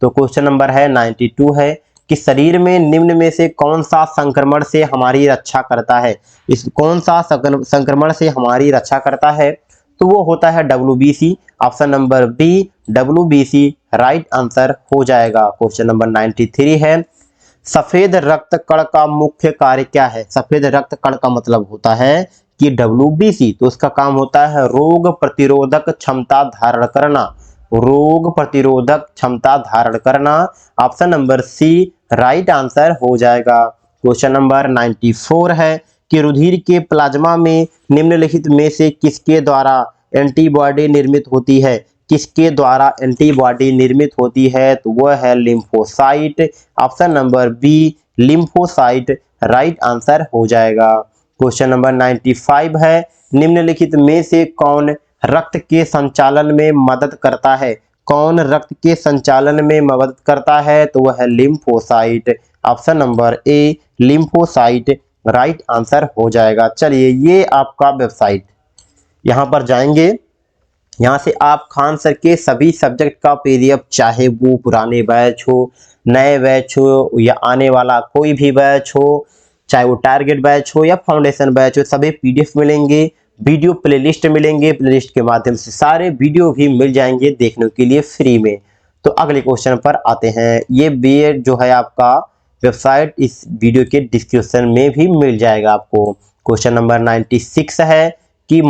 तो क्वेश्चन नंबर है 92 है कि शरीर में निम्न में से कौन सा संक्रमण से हमारी रक्षा करता है। इस कौन सा संक्रमण से हमारी रक्षा करता है? तो वो होता है WBC, option number B WBC right answer हो जाएगा। क्वेश्चन नंबर 93 है, सफेद रक्त कण का मुख्य कार्य क्या है। सफेद रक्त कण का मतलब होता है कि WBC, तो उसका काम होता है रोग प्रतिरोधक क्षमता धारण करना, रोग प्रतिरोधक क्षमता धारण करना, option number C right answer हो जाएगा। क्वेश्चन नंबर 94 है कि रुधिर के प्लाज्मा में निम्नलिखित में से किसके द्वारा एंटीबॉडी निर्मित होती है। किसके द्वारा एंटीबॉडी निर्मित होती है? तो वह है lymphocyte, option number B lymphocyte right answer हो जाएगा। क्वेश्चन नंबर 95 है, निम्नलिखित में से कौन रक्त के संचालन में मदद करता है। कौन रक्त के संचालन में मदद करता है? तो वह है लिम्फोसाइट, ऑप्शन नंबर ए लिम्फोसाइट राइट आंसर हो जाएगा। चलिए ये आपका वेबसाइट, यहाँ पर जाएंगे, यहाँ से आप खान सर के सभी सब्जेक्ट का पीडीएफ, चाहे वो पुराने बैच हो, नए बैच हो या आने वाला कोई भी बैच हो, चाहे वो टारगेट बैच हो या फाउंडेशन बैच हो, सभी पीडीएफ मिलेंगे, वीडियो प्लेलिस्ट मिलेंगे, प्लेलिस्ट के माध्यम से सारे वीडियो भी मिल जाएंगे देखने के लिए फ्री में। तो अगले क्वेश्चन पर आते हैं। ये बीएड जो है आपका वेबसाइट इस वीडियो के डिस्क्रिप्शन में भी मिल जाएगा आपको। क्वेश्चन नंबर 96 है कि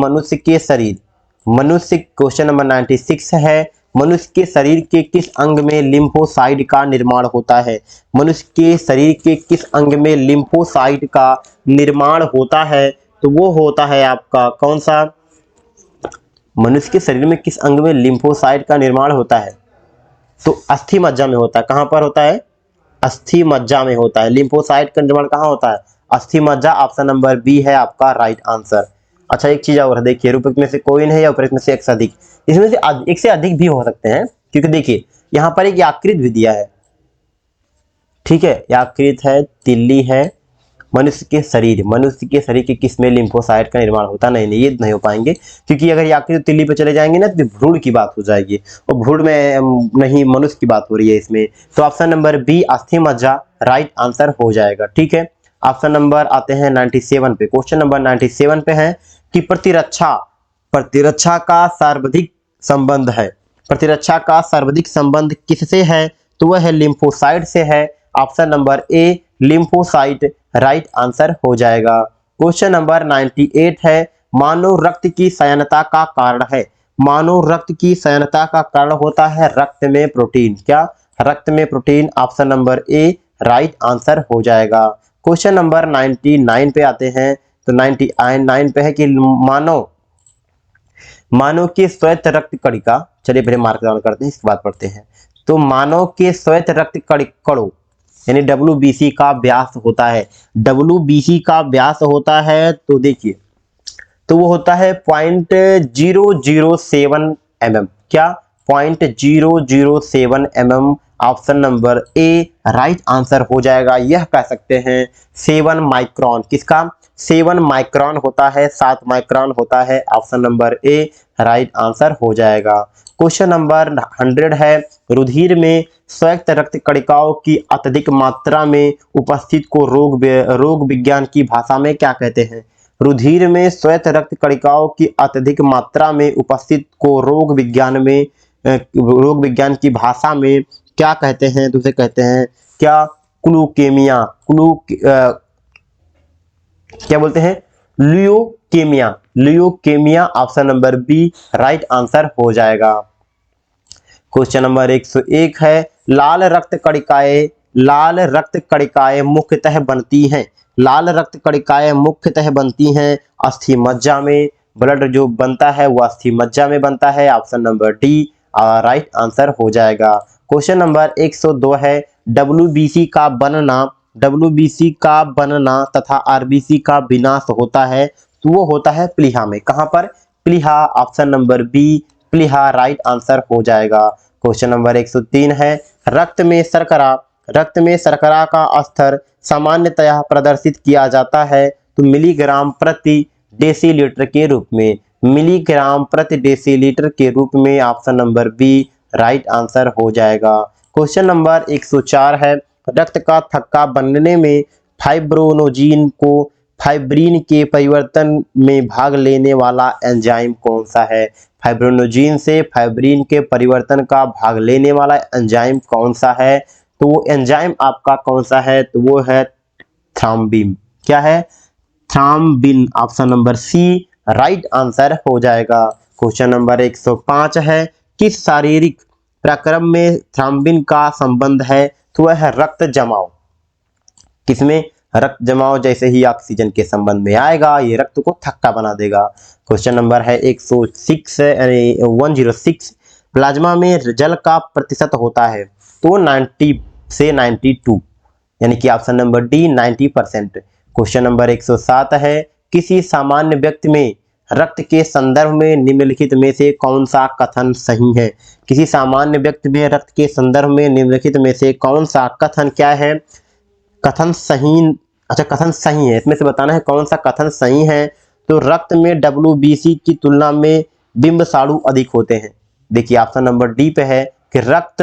क्वेश्चन नंबर 96 है, मनुष्य के शरीर के किस अंग में लिम्फोसाइट का निर्माण होता है। मनुष्य के शरीर के किस अंग में लिम्फोसाइट का निर्माण होता है? तो वो होता है आपका कौन सा? मनुष्य के शरीर में किस अंग में लिम्फोसाइट का निर्माण होता है? तो अस्थि मज्जा में होता है। कहां पर होता है? अस्थि मज्जा में होता है। लिम्फोसाइट का निर्माण कहां होता है? अस्थि मज्जा, ऑप्शन नंबर बी है आपका राइट आंसर। अच्छा एक चीज और देखिए, रूपक में से कोई नहीं है, उपरक में से एक से अधिक, इसमें से एक से अधिक भी हो सकते हैं, क्योंकि देखिए यहाँ पर एक याकृत भी दिया है, ठीक है, याकृत है, तिल्ली है, मनुष्य के शरीर के किस में लिम्फोसाइट का निर्माण होता? नहीं, ये नहीं हो पाएंगे, क्योंकि अगर आखिर तिल्ली पे चले जाएंगे ना तो भ्रूण की बात हो जाएगी, और भ्रूण में नहीं, मनुष्य की बात हो रही है इसमें। तो ऑप्शन नंबर बी अस्थि मज्जा राइट आंसर हो जाएगा। ठीक है, ऑप्शन नंबर आते हैं 97 पे। क्वेश्चन नंबर 97 पे है कि प्रतिरक्षा का सर्वाधिक संबंध है, प्रतिरक्षा का सर्वाधिक संबंध किससे है? तो वह है लिम्फोसाइट से है। ऑप्शन नंबर ए लिम्फोसाइट राइट आंसर हो जाएगा। क्वेश्चन नंबर 98 है मानव रक्त की सयनता का कारण है। मानव रक्त की सयनता का कारण होता है रक्त में प्रोटीन। क्या? रक्त में protein. Option number A right answer हो जाएगा। क्वेश्चन नंबर 99 पे आते हैं। तो 99 पे है कि मानव के श्वेत रक्त कणिका, चलिए पहले मार्क डाउन करते हैं, इसके बाद पढ़ते हैं। तो मानव के श्वेत रक्त कणों यानी WBC का व्यास होता है। WBC का व्यास होता है तो देखिए, तो वो होता है 0.007 mm। क्या? 0.007 mm। Option number A right answer हो जाएगा। यह कह सकते हैं 7 माइक्रोन। किसका? 7 माइक्रोन होता है, 7 माइक्रोन होता है। Option number A right answer हो जाएगा। क्वेश्चन नंबर 100 है रुधिर में श्वेत रक्त कणिकाओं की अत्यधिक मात्रा में उपस्थित को रोग विज्ञान की भाषा में क्या कहते हैं? रुधिर में श्वेत रक्त कणिकाओं की अत्यधिक मात्रा में उपस्थित को रोग विज्ञान की भाषा में क्या कहते हैं? तो उसे कहते हैं क्या? क्लूकेमिया। क्या बोलते हैं? Leukaemia. Option number B right answer हो जाएगा। क्वेश्चन नंबर 101 है लाल रक्त कणिकाएं मुख्यतः बनती हैं। लाल रक्त कणिकाएं मुख्यतः बनती हैं अस्थि मज्जा में। ब्लड जो बनता है वो अस्थि मज्जा में बनता है। Option number D right answer हो जाएगा। क्वेश्चन नंबर 102 है WBC का बनना तथा RBC का विनाश होता है, तो वो होता है प्लीहा में। कहां पर? प्लीहा। ऑप्शन नंबर बी प्लीहा राइट आंसर हो जाएगा। क्वेश्चन नंबर 103 है रक्त में शर्करा का स्तर सामान्यतया प्रदर्शित किया जाता है तो मिलीग्राम प्रति डेसीलीटर के रूप में। मिलीग्राम प्रति डेसीलीटर के रूप में। Option number B right answer हो जाएगा। क्वेश्चन नंबर 104 है रक्त का थक्का बनने में फाइब्रोनोजिन को फाइब्रिन के परिवर्तन में भाग लेने वाला एंजाइम कौन सा है? फाइब्रोनोजिन से फाइब्रिन के परिवर्तन का भाग लेने वाला एंजाइम कौन सा है? तो वो एंजाइम आपका कौन सा है? तो वो है थ्रोम्बिन। क्या है? Thrombin. Option number C right answer हो जाएगा। क्वेश्चन नंबर 105 है किस शारीरिक प्रक्रम में थ्रोम्बिन का संबंध है? तो वह है रक्त जमाव। किसमें? रक्त जमाव जैसे ही ऑक्सीजन के संबंध में आएगा ये रक्त को थक्का बना देगा। क्वेश्चन नंबर है 106 प्लाज्मा में जल का प्रतिशत होता है, तो 90 से 92 यानी कि option number D 90%। Question number 107 है किसी सामान्य व्यक्ति में रक्त के संदर्भ में निम्नलिखित में से कौन सा कथन सही है? किसी सामान्य व्यक्ति में रक्त के संदर्भ में निम्नलिखित में से कौन सा कथन क्या है? कथन सही। अच्छा, कथन सही है, इसमें से बताना है कौन सा कथन सही है। तो रक्त में WBC की तुलना में बिंबसाणु अधिक होते हैं। देखिए ऑप्शन नंबर डी पे है कि रक्त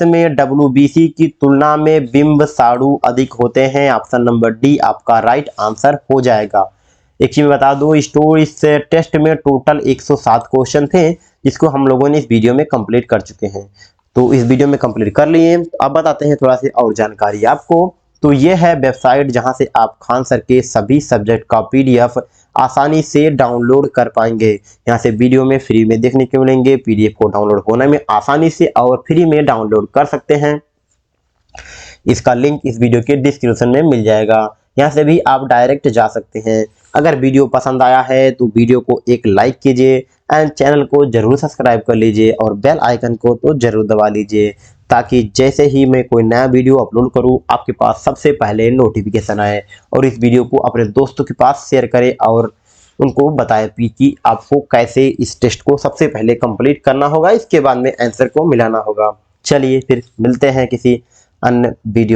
में WBC की तुलना में बिंबसाणु अधिक होते हैं। ऑप्शन नंबर डी आपका राइट आंसर हो जाएगा। एक चीज बता दो, इस टेस्ट में टोटल 107 क्वेश्चन थे जिसको हम लोगों ने इस वीडियो में कंप्लीट कर चुके हैं। तो इस वीडियो में कंप्लीट कर लिए। अब बताते हैं थोड़ा सी और जानकारी आपको। तो ये है वेबसाइट जहां से आप खान सर के सभी सब्जेक्ट का PDF आसानी से डाउनलोड कर पाएंगे। यहाँ से वीडियो में फ्री में देखने को मिलेंगे, PDF को डाउनलोड होने में आसानी से और फ्री में डाउनलोड कर सकते हैं। इसका लिंक इस वीडियो के डिस्क्रिप्शन में मिल जाएगा, यहाँ से भी आप डायरेक्ट जा सकते हैं। अगर वीडियो पसंद आया है तो वीडियो को एक लाइक कीजिए एंड चैनल को जरूर सब्सक्राइब कर लीजिए और बेल आइकन को तो जरूर दबा लीजिए, ताकि जैसे ही मैं कोई नया वीडियो अपलोड करूं आपके पास सबसे पहले नोटिफिकेशन आए। और इस वीडियो को अपने दोस्तों के पास शेयर करें और उनको बताएं कि आपको कैसे इस टेस्ट को सबसे पहले कंप्लीट करना होगा, इसके बाद में आंसर को मिलाना होगा। चलिए फिर मिलते हैं किसी अन्य वीडियो में।